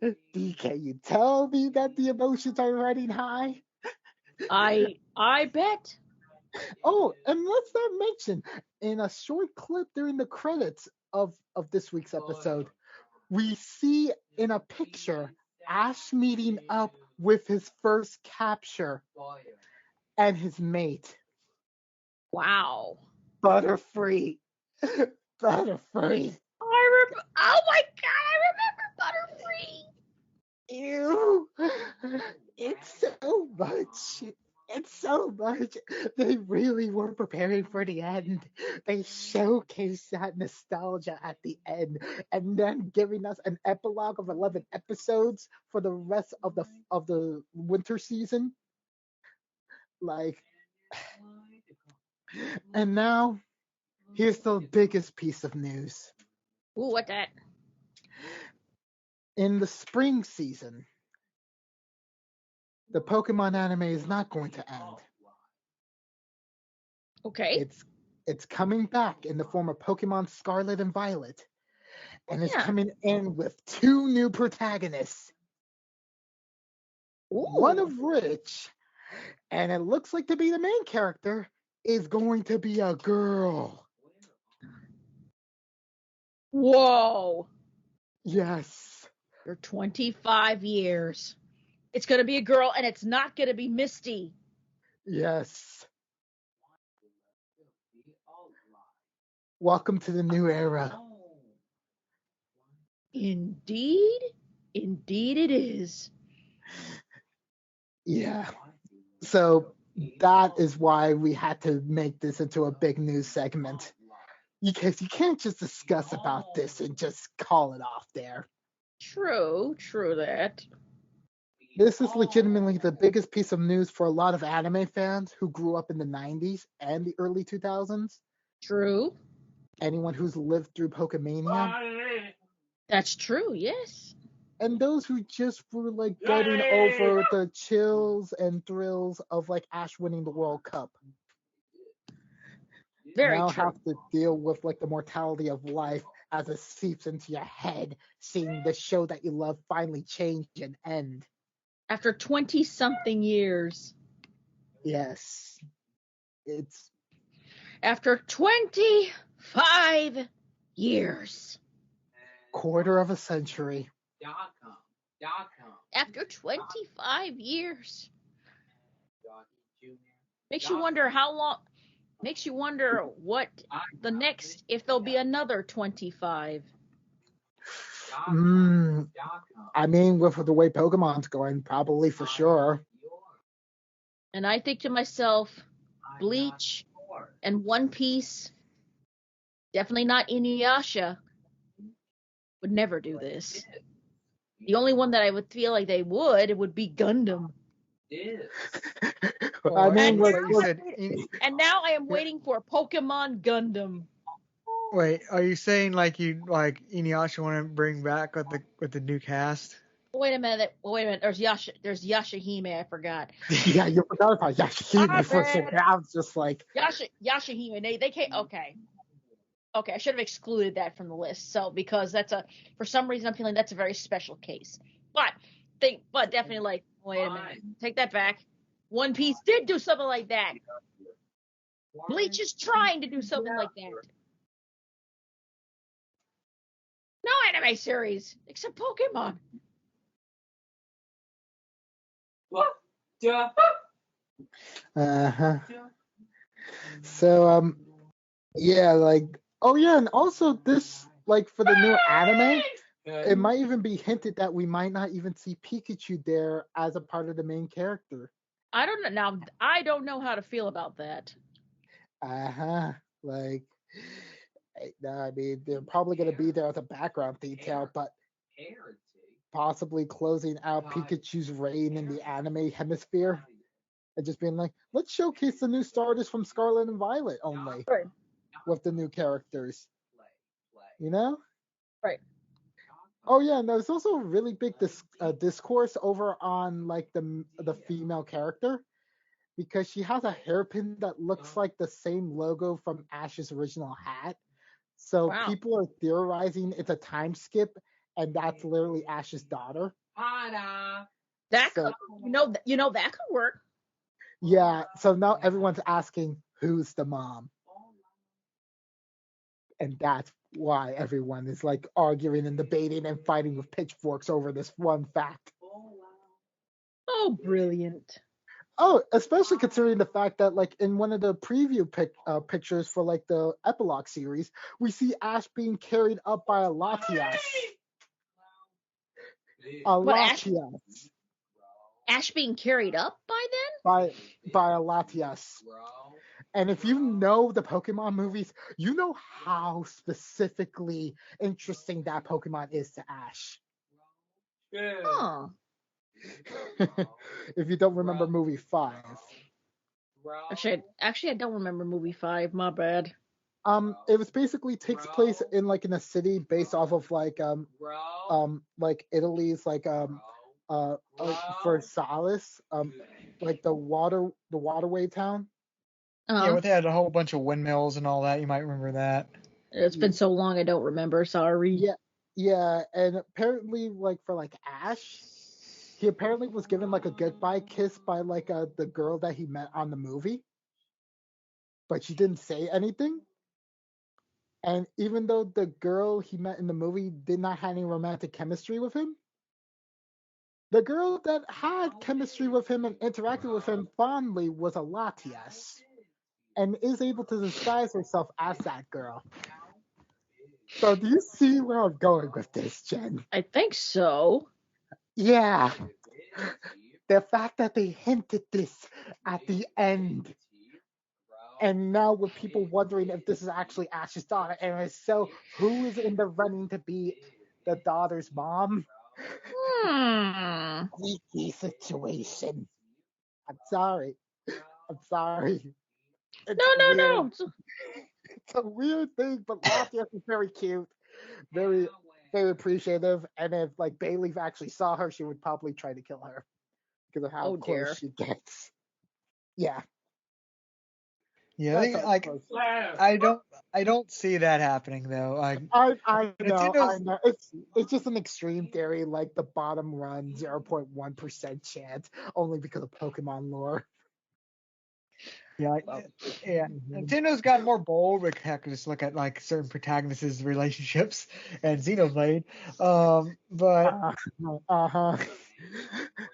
Can you tell me that the emotions are running high? I bet. Oh, and let's not mention, in a short clip during the credits of this week's episode, we see in a picture Ash meeting up with his first capture and his mate. Wow. Butterfree. Butterfree. Oh my god, I remember Butterfree. Ew. It's so much. It's so much. They really were preparing for the end. They showcased that nostalgia at the end, and then giving us an epilogue of 11 episodes for the rest of the winter season. Like, and now here's the biggest piece of news. Ooh, what that? In the spring season, the Pokemon anime is not going to end. Okay. It's coming back in the form of Pokemon Scarlet and Violet, and it's coming in with 2 new protagonists. Ooh. One of which, and it looks like to be the main character, is going to be a girl. Whoa. Yes. For 25 years. It's going to be a girl, and it's not going to be Misty. Yes. Welcome to the new era. Indeed. Indeed it is. Yeah. So that is why we had to make this into a big news segment. Because you can't just discuss about this and just call it off there. True that. This is legitimately the biggest piece of news for a lot of anime fans who grew up in the 90s and the early 2000s. True. Anyone who's lived through Pokemania. That's true, yes. And those who just were like getting over the chills and thrills of like Ash winning the World Cup. Very now true. Have to deal with like the mortality of life as it seeps into your head, seeing the show that you love finally change and end. After 20-something years. Yes. It's... After 25 years. Quarter of a century. After 25 years. Makes you wonder how long... Makes you wonder what the next... If there'll be another 25. I mean, with the way Pokemon's going, probably for sure. And I think to myself, Bleach and One Piece, definitely not Inuyasha, would never do this. The only one that I would feel like they would be Gundam. I mean, and now I am waiting for Pokemon Gundam. Wait, are you saying like Inuyasha want to bring back with the new cast? Wait a minute. There's Yashahime. I forgot. Yeah, you forgot about Yashahime for a second. I was just like Yashahime. They can't. Okay. I should have excluded that from the list. So because for some reason I'm feeling that's a very special case. But definitely like, wait a minute. Take that back. One Piece did do something like that. Bleach is trying to do something like that. No anime series except Pokemon. So yeah, like, oh yeah, and also this, like, for the new anime, it might even be hinted that we might not even see Pikachu there as a part of the main character. I don't know. Now, I don't know how to feel about that. Like, I mean, they're probably going to be there as a background detail, but possibly closing out Pikachu's reign in the anime hemisphere and just being like, let's showcase the new starters from Scarlet and Violet only with the new characters. You know? Right. Oh yeah, and there's also a really big discourse over on like the female character because she has a hairpin that looks like the same logo from Ash's original hat. So Wow. people are theorizing it's a time skip, and that's literally Ash's daughter. That So could, that could work. yeah, so now everyone's asking who's the mom, and that's why everyone is like arguing and debating and fighting with pitchforks over this one fact. Oh, brilliant. Oh, especially considering the fact that, like, in one of the preview pictures for like the epilogue series, we see Ash being carried up by a Latias. A What, Latias. Ash being carried up by then? By a Latias. And if you know the Pokemon movies, you know how specifically interesting that Pokemon is to Ash. Huh. If you don't remember movie 5. Actually, I don't remember movie 5. My bad. It was basically takes place in like in a city based off of like Italy's like Versailles, like the waterway town. Yeah, Uh-huh. but they had a whole bunch of windmills and all that. You might remember that. It's been so long I don't remember. Sorry. Yeah, and apparently like for like Ash, he apparently was given like a goodbye kiss by like the girl that he met on the movie, but she didn't say anything. And even though the girl he met in the movie did not have any romantic chemistry with him, the girl that had chemistry with him and interacted with him fondly was a Latias, and is able to disguise herself as that girl. So do you see where I'm going with this, Jen? I think so. Yeah. The fact that they hinted this at the end, and now with people wondering if this is actually Ash's daughter, and if so, who is in the running to be the daughter's mom? Sneaky situation. I'm sorry. It's weird. No. It's a weird thing, but Latias is very cute, very, very appreciative. And if like Bayleaf actually saw her, she would probably try to kill her because of how Oh, close dear. she gets. Yeah, Yeah, that's how like close. I don't see that happening though. I know. Nintendo's It's just an extreme theory, like the bottom run 0.1% chance, only because of Pokemon lore. yeah, yeah. Nintendo's gotten more bold. We can just look at like certain protagonists' relationships and Xenoblade. But Uh-huh.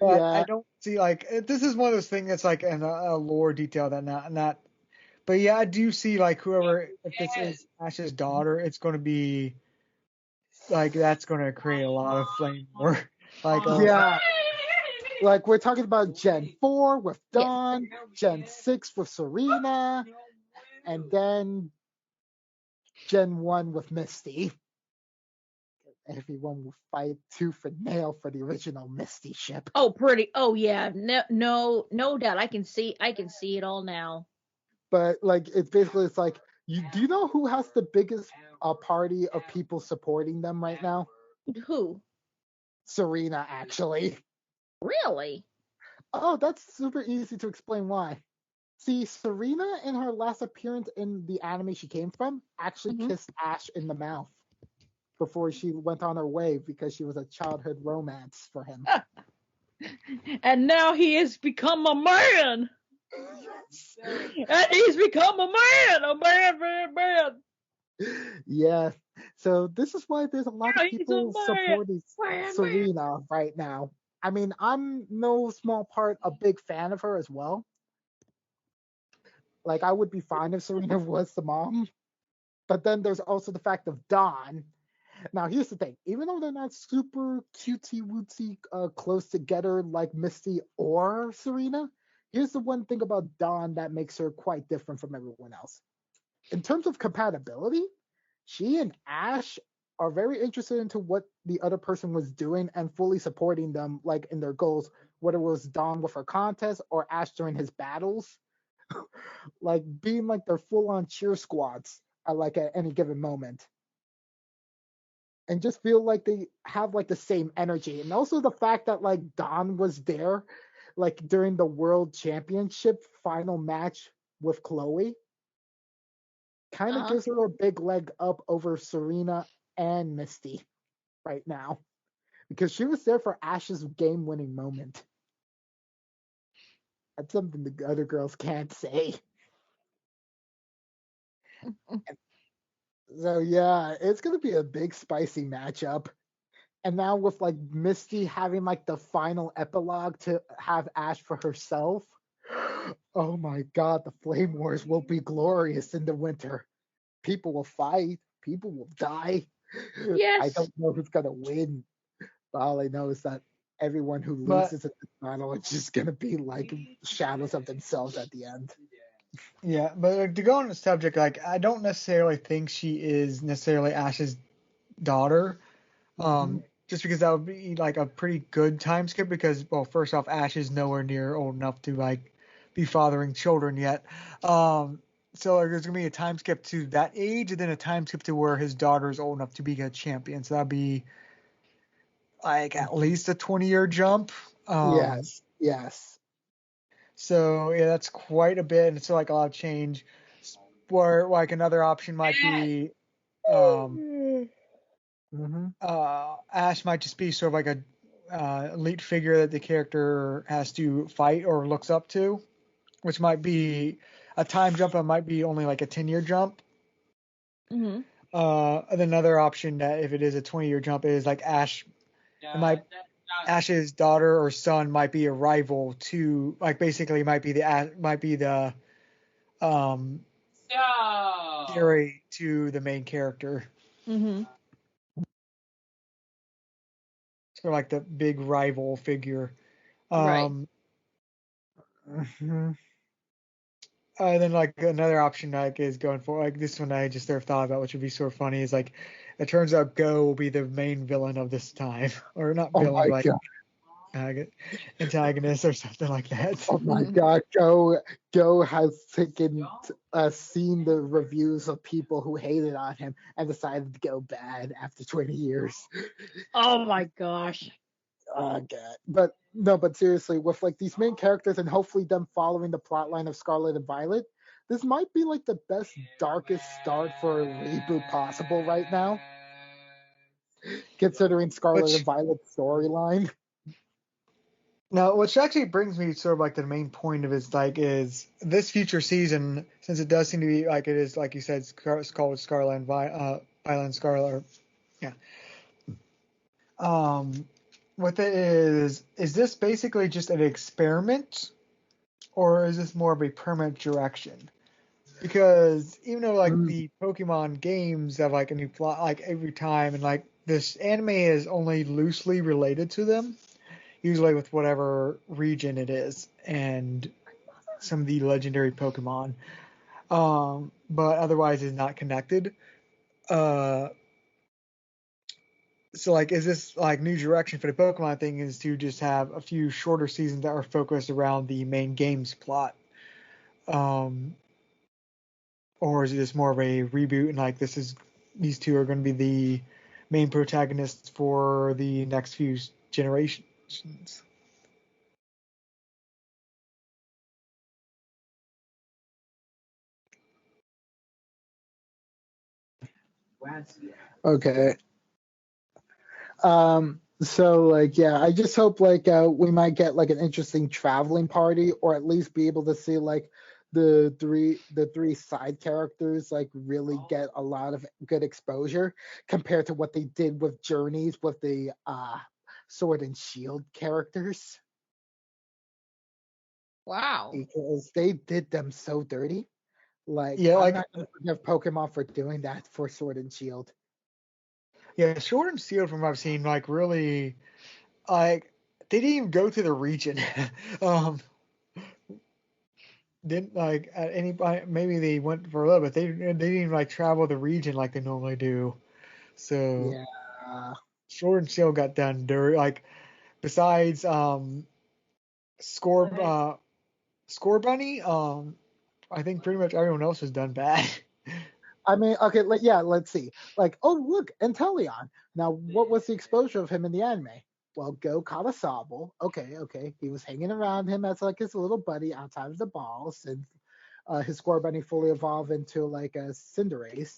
but I Yeah. don't see like this is one of those things that's like a lore detail that not. But yeah, I do see like whoever if this is Ash's daughter, it's going to be like that's going to create a lot of flame war. Like Yeah. Like we're talking about Gen 4 with Yeah. Dawn, Gen 6 with Serena, and then Gen 1 with Misty. Everyone will fight tooth and nail for the original Misty ship. Oh, pretty. Oh, yeah. No doubt. I can see it all now. But like it's like do you know who has the biggest party of people supporting them right now? Who? Serena, actually. Really? Oh, that's super easy to explain why. See, Serena in her last appearance in the anime she came from actually kissed Ash in the mouth before she went on her way because she was a childhood romance for him. And now he has become a man. Yes. And he's become a man. Yeah. So this is why there's a lot of people supporting Serena right now. I mean, I'm no small part a big fan of her as well. Like, I would be fine if Serena was the mom. But then there's also the fact of Dawn. Now, here's the thing. Even though they're not super cutesy-wootsy close together like Misty or Serena, here's the one thing about Dawn that makes her quite different from everyone else. In terms of compatibility, she and Ash are very interested into what the other person was doing and fully supporting them like in their goals, whether it was Dawn with her contest or Ash during his battles. Like being like their full-on cheer squads at like at any given moment. and just feel like they have like the same energy. And also the fact that like Dawn was there like during the World Championship final match with Chloe kind of Uh-huh. gives her a big leg up over Serena and Misty right now because she was there for Ash's game-winning moment. That's something the other girls can't say. So yeah, it's gonna be a big spicy matchup. And now with like Misty having like the final epilogue to have Ash for herself. Oh my god, the Flame Wars will be glorious in the winter. People will fight, people will die. I Yes. don't know who's gonna win. But all I know is that everyone who But loses at the battle is just gonna be like shadows of themselves at the end. yeah, but like, to go on the subject, like I don't necessarily think she is necessarily Ash's daughter. Mhm. Just because that would be like a pretty good time skip because, well, first off, Ash is nowhere near old enough to like be fathering children yet. So like, there's gonna be a time skip to that age, and then a time skip to where his daughter is old enough to be a champion. So that'd be like at least a 20-year jump. Yes, yes. So yeah, that's quite a bit, and it's like a lot of change. Where like another option might be, um, Mhm. Ash might just be sort of like a elite figure that the character has to fight or looks up to, which might be a time jump. It might be only like a 10-year jump. Mm-hmm. And another option that if it is a 20-year jump is like Ash. It might Ash's daughter or son might be a rival to like basically might be the um theory to the main character. Mm-hmm. Sort of like the big rival figure. Right. Um, Mhm. then like another option like is going for like this one I just sort of thought about, which would be sort of funny, is like it turns out Go will be the main villain of this time, or not Oh villain, my but god. antagonist or something like that. Oh my god, Joe has seen the reviews of people who hated on him and decided to go bad after 20 years. Oh my gosh. Oh god. But no, but seriously, with like these main characters and hopefully them following the plot line of Scarlet and Violet, this might be like the best darkest start for a reboot possible right now, considering Scarlet and Which Violet's storyline. Now, which actually brings me sort of like the main point of is like is this future season, since it does seem to be like it is like you said, it's called Scarlet and Violet Scarlet. Yeah. What it is this basically just an experiment, or is this more of a permanent direction? Because even though like Mm, the Pokemon games have like a new plot like every time, and like this anime is only loosely related to them, usually with whatever region it is, and some of the legendary Pokemon, but otherwise is not connected. Uh, so like, is this like new direction for the Pokemon thing? Is to just have a few shorter seasons that are focused around the main game's plot, um, or is it just more of a reboot and like these two are going to be the main protagonists for the next few generations? okay. So like yeah, I just hope like we might get like an interesting traveling party, or at least be able to see like the three side characters like really get a lot of good exposure compared to what they did with Journeys with the Sword and Shield characters, Wow. because they did them so dirty. Like Yeah, I'm like not gonna forgive Pokemon for doing that for Sword and Shield. yeah, Sword and Shield from what I've seen, like really, like they didn't even go to the region. um, didn't like at any point. Maybe they went for a little bit. They didn't even like travel the region like they normally do. So Yeah. Sword and Shield got done dirty. Like besides Score Score Bunny, I think pretty much everyone else has done bad. I mean, okay, let's see. Like, oh, look, Inteleon. Now, what was the exposure of him in the anime? Well, Go caught a Sobble. Okay. He was hanging around him as like his little buddy outside of the balls, and his Scorbunny fully evolved into like a Cinderace.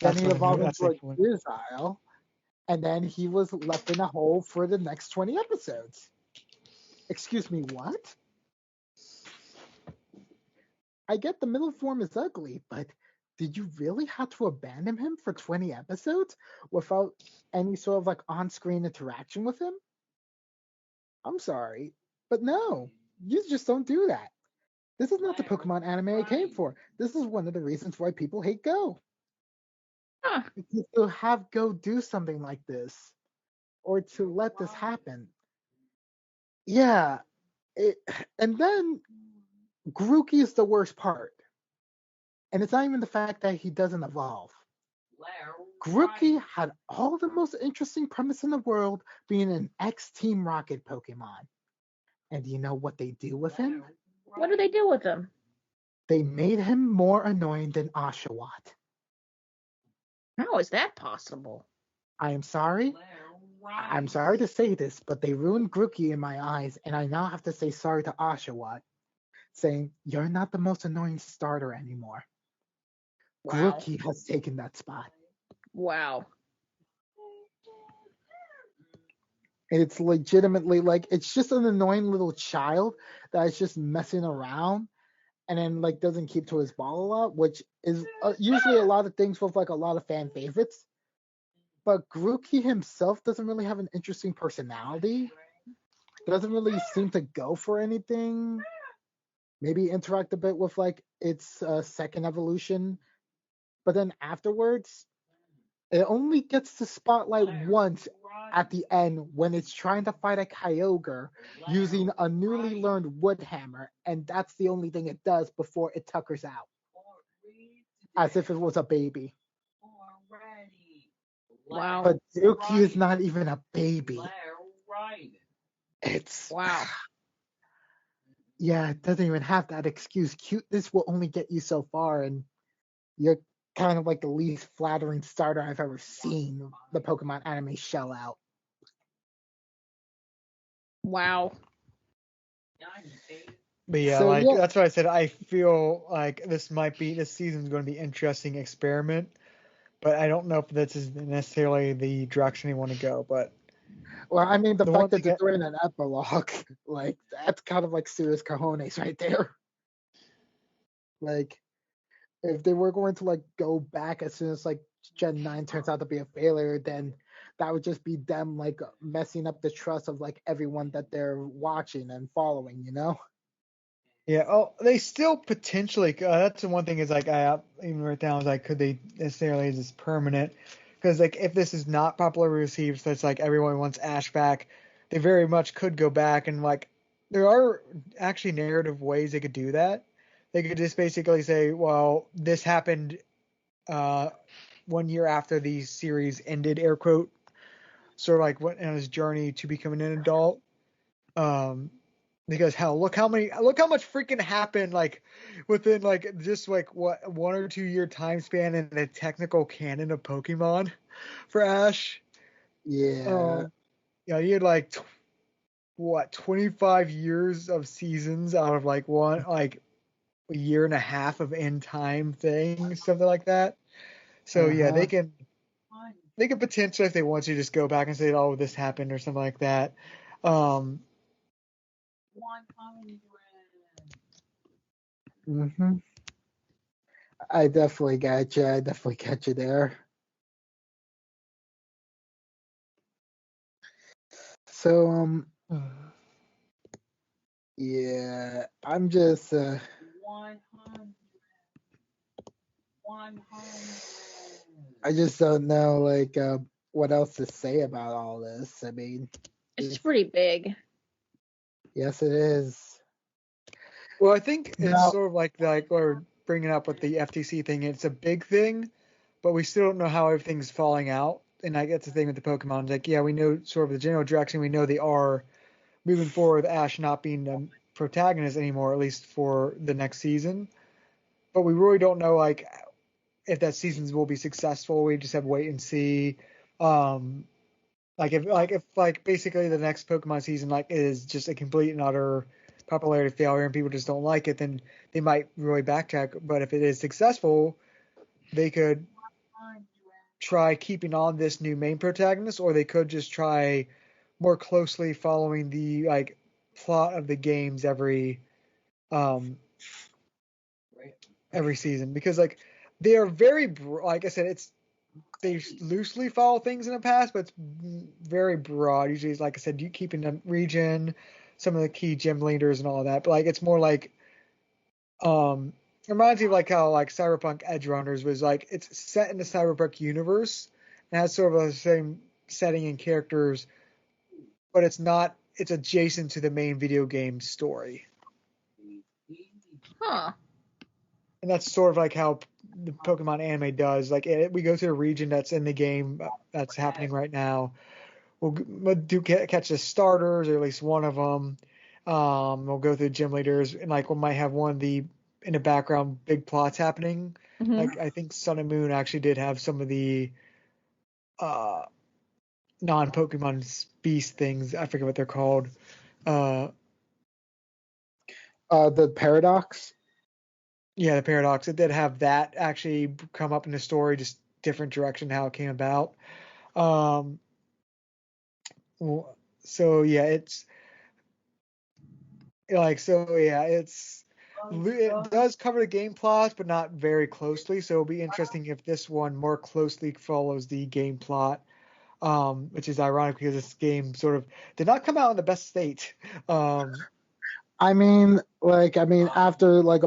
Then he evolved into a Gearzile, and then he was left in a hole for the next 20 episodes. Excuse me, what? I get the middle form is ugly, but did you really have to abandon him for 20 episodes without any sort of like on-screen interaction with him? I'm sorry, but no, you just don't do that. This is not the Pokemon anime I came for. This is one of the reasons why people hate Go. Huh. Because to have Go do something like this, or to let this happen. Yeah, and then Grookey is the worst part. And it's not even the fact that he doesn't evolve. Grookey had all the most interesting premise in the world, being an X-Team Rocket Pokemon. And do you know what they do with him? What do they do with him? They made him more annoying than Oshawott. How is that possible? I am sorry. I'm sorry to say this, but they ruined Grookey in my eyes, and I now have to say sorry to Oshawott, saying, you're not the most annoying starter anymore. Wow. Grookey has taken that spot. Wow. It's legitimately like, it's just an annoying little child that is just messing around and then like doesn't keep to his ball a lot, which is usually a lot of things with like a lot of fan favorites. But Grookey himself doesn't really have an interesting personality. Doesn't really seem to go for anything. Maybe interact a bit with like its second evolution. But then afterwards, it only gets the spotlight once at the end when it's trying to fight a Kyogre using a newly learned wood hammer, and that's the only thing it does before it tuckers out. As if it was a baby. Wow. But Grookey is not even a baby. It's Wow. Yeah, it doesn't even have that excuse. Cuteness will only get you so far, and you're kind of like the least flattering starter I've ever seen the Pokemon anime shell out. Wow. But yeah, So, yeah. that's what I said. I feel like this season's going to be an interesting experiment, but I don't know if this is necessarily the direction they want to go. But Well, I mean, the one fact that thing they're doing an epilogue, like, that's kind of like serious cojones right there. Like, if they were going to, like, go back as soon as, like, Gen 9 turns out to be a failure, then that would just be them, like, messing up the trust of, like, everyone that they're watching and following, you know? Yeah. Oh, they still potentially. That's the one thing is like I even wrote down is like could they necessarily is this permanent? Because like if this is not popularly received, so it's like everyone wants Ash back, they very much could go back and like there are actually narrative ways they could do that. They could just basically say, well, this happened 1 year after the series ended, air quote, sort of like went on his journey to becoming an adult. Because hell, look how much freaking happened like within like just like what 1 or 2 year time span in the technical canon of Pokemon for Ash. Yeah. Yeah, you had like 25 years of seasons out of like a year and a half of end time things, something like that. So yeah, they can potentially if they want to just go back and say, oh, this happened or something like that. 100. Mm-hmm. I definitely got you. I definitely got you there. So, yeah, I'm just, 100. 100. I just don't know, like, what else to say about all this. I mean, It's pretty big. Yes, it is. Well, I think it's Now, sort of like we're bringing up with the FTC thing. It's a big thing, but we still don't know how everything's falling out. And I get the thing with the Pokemon. It's like, yeah, we know sort of the general direction. We know they are moving forward with Ash not being the protagonist anymore, at least for the next season. But we really don't know, like, if that season will be successful. We just have to wait and see. If basically the next Pokemon season is just a complete and utter popularity failure and people just don't like it, then they might really backtrack. But if it is successful, they could try keeping on this new main protagonist, or they could just try more closely following the plot of the games every season, because they are very like I said, they loosely follow things in the past, but it's very broad. Usually, like I said, you keeping the region, some of the key gym leaders and all that. But it's more it reminds me of how Cyberpunk Edge Runners was it's set in the Cyberpunk universe and has sort of the same setting and characters, but it's not. It's adjacent to the main video game story. Huh. And that's sort of how the Pokemon anime does. We go to a region that's in the game that's happening right now. We'll catch the starters, or at least one of them. We'll go through gym leaders, and we might have one of the in the background big plots happening. Mm-hmm. I think Sun and Moon actually did have some of the non-Pokemon beast things. I forget what they're called. The Paradox. Yeah, the Paradox. It did have that actually come up in the story, just different direction how it came about. So yeah, it does cover the game plot, but not very closely. So it'll be interesting if this one more closely follows the game plot, which is ironic because this game sort of did not come out in the best state. After a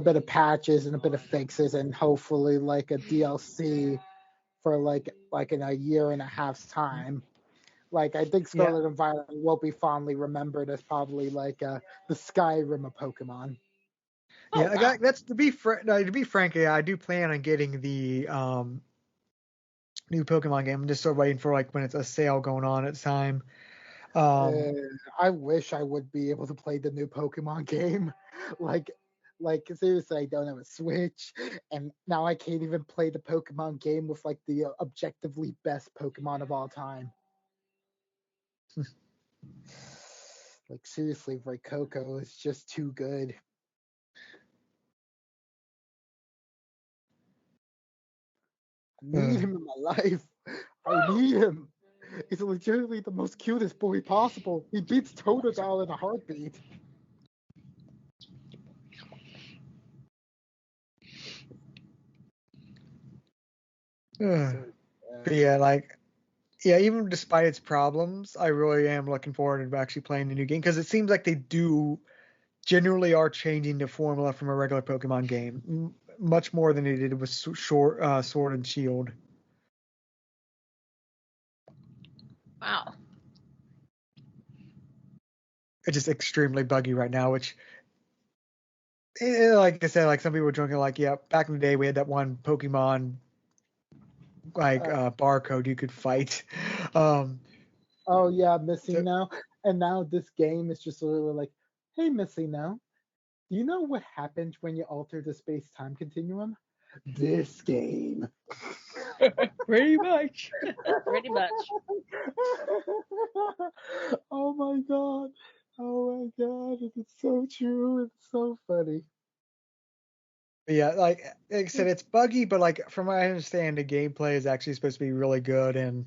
bit of patches and a bit of fixes and hopefully a DLC for in a year and a half's time. I think Scarlet and Violet will be fondly remembered as probably the Skyrim of Pokemon. Yeah, wow. That's to be frank, I do plan on getting the new Pokemon game. I'm just sort of waiting for when it's a sale going on at the time. I wish I would be able to play the new Pokemon game. Seriously, I don't have a Switch, and now I can't even play the Pokemon game with the objectively best Pokemon of all time. Seriously, Raycoco is just too good. I need him in my life. I need him. He's legitimately the most cutest boy possible. He beats Totodile in a heartbeat. But yeah, even despite its problems, I really am looking forward to actually playing the new game, because it seems like they generally are changing the formula from a regular Pokemon game, much more than they did with Sword and Shield. Wow. It's just extremely buggy right now, which, like I said, some people were joking, yeah, back in the day we had that one Pokemon barcode you could fight. Oh yeah, Missy now. And now this game is just literally hey Missy now, do you know what happens when you alter the space-time continuum? This game. Pretty much. Pretty much. Oh my god. Oh my god. It's so true. It's so funny. But yeah, like I said, it's buggy, but from what I understand, the gameplay is actually supposed to be really good, and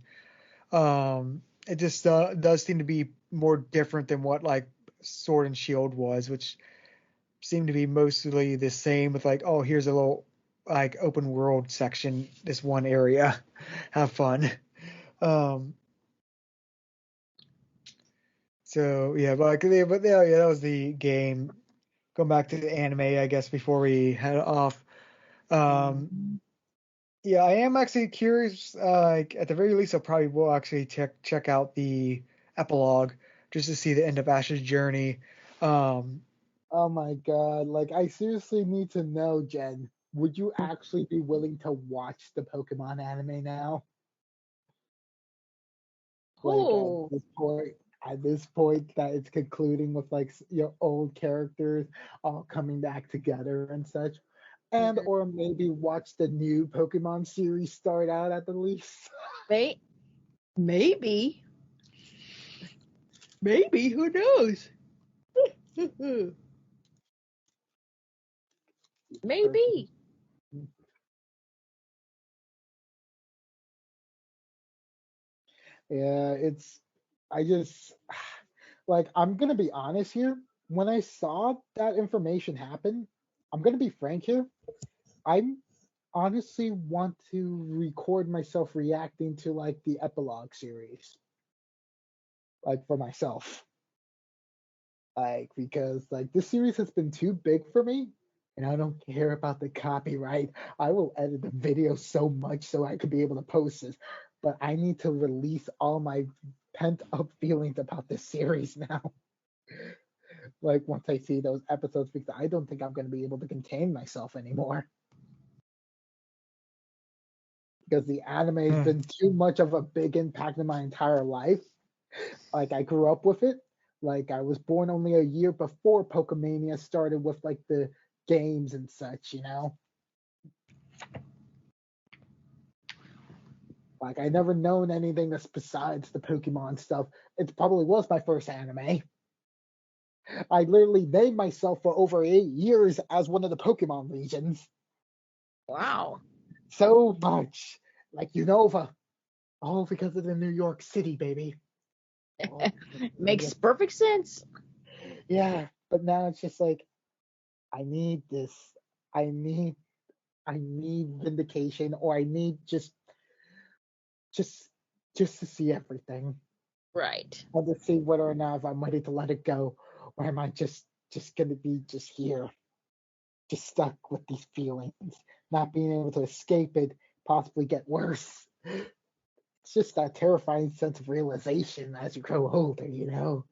it just does seem to be more different than what Sword and Shield was, which seemed to be mostly the same with oh, here's a little open world section, this one area, have fun. So yeah, but yeah, that was the game. Going back to the anime, I guess, before we head off. Yeah, I am actually curious. At the very least, I probably will actually check out the epilogue just to see the end of Ash's journey. Oh my god! I seriously need to know, Jen. Would you actually be willing to watch the Pokemon anime now? Oh. At this point that it's concluding with your old characters all coming back together and such. And or maybe watch the new Pokemon series start out at the least. Maybe. Maybe, who knows? Maybe. Yeah, I just, like, I'm gonna be honest here. When I saw that information happen, I'm gonna be frank here. I honestly want to record myself reacting to like the epilogue series, like for myself. Like, because like this series has been too big for me, and I don't care about the copyright. I will edit the video so much so I could be able to post this, but I need to release all my pent up feelings about this series now. Like once I see those episodes, because I don't think I'm going to be able to contain myself anymore. Because the anime has been too much of a big impact in my entire life. Like I grew up with it. Like I was born only a year before Pokemania started with like the games and such, you know. Like I never known anything that's besides the Pokemon stuff. It probably was my first anime. I literally named myself for over 8 years as one of the Pokemon regions. Wow. So much. Like Unova. All because of the New York City, baby. Makes perfect sense. Yeah, but now it's just like I need this. I need vindication, or I need just just to see everything. Right. And to see whether or not if I'm ready to let it go, or am I just gonna be just here, just stuck with these feelings, not being able to escape it, possibly get worse. It's just that terrifying sense of realization as you grow older, you know.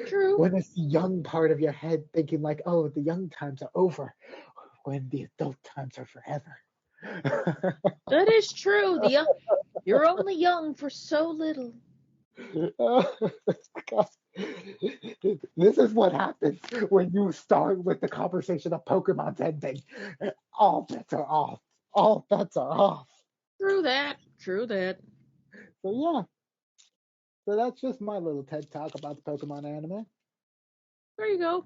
True. When it's the young part of your head thinking like, oh, the young times are over, when the adult times are forever. That is true. You're only young for so little. This is what happens when you start with the conversation of Pokemon's ending. All bets are off. All bets are off. True that. True that. So yeah. So that's just my little TED talk about the Pokemon anime. There you go.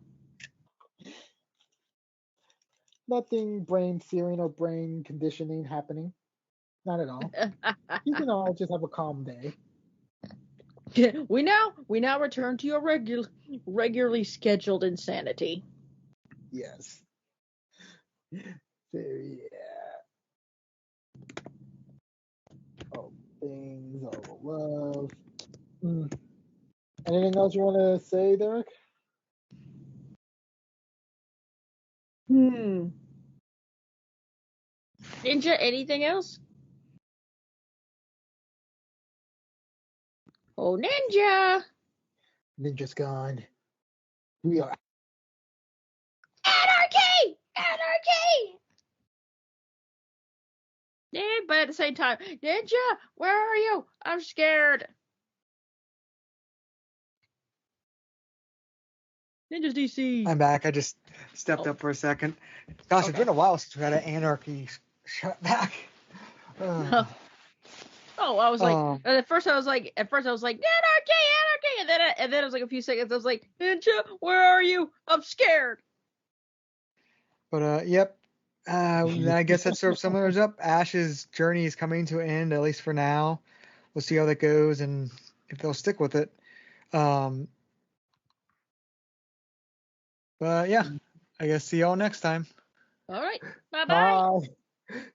Nothing brain searing or brain conditioning happening. Not at all. You can all just have a calm day. we now return to your regularly scheduled insanity. Yes. So yeah. All things, all love. Anything else you want to say, Derek? Ninja, anything else? Oh, Ninja! Ninja's gone. We are. Anarchy! Anarchy! Yeah, but at the same time, Ninja, where are you? I'm scared. Ninja's DC. I'm back. I just stepped up for a second. Gosh, it's been a while since we had an anarchy shut back. Oh, I was like, at first I was like, anarchy, and then it was like a few seconds. I was like, Ninja, where are you? I'm scared. But yep. I guess that sort of sums up. Ash's journey is coming to an end, at least for now. We'll see how that goes and if they'll stick with it. But yeah, I guess see y'all next time. All right. Bye-bye.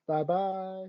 Bye. Bye-bye.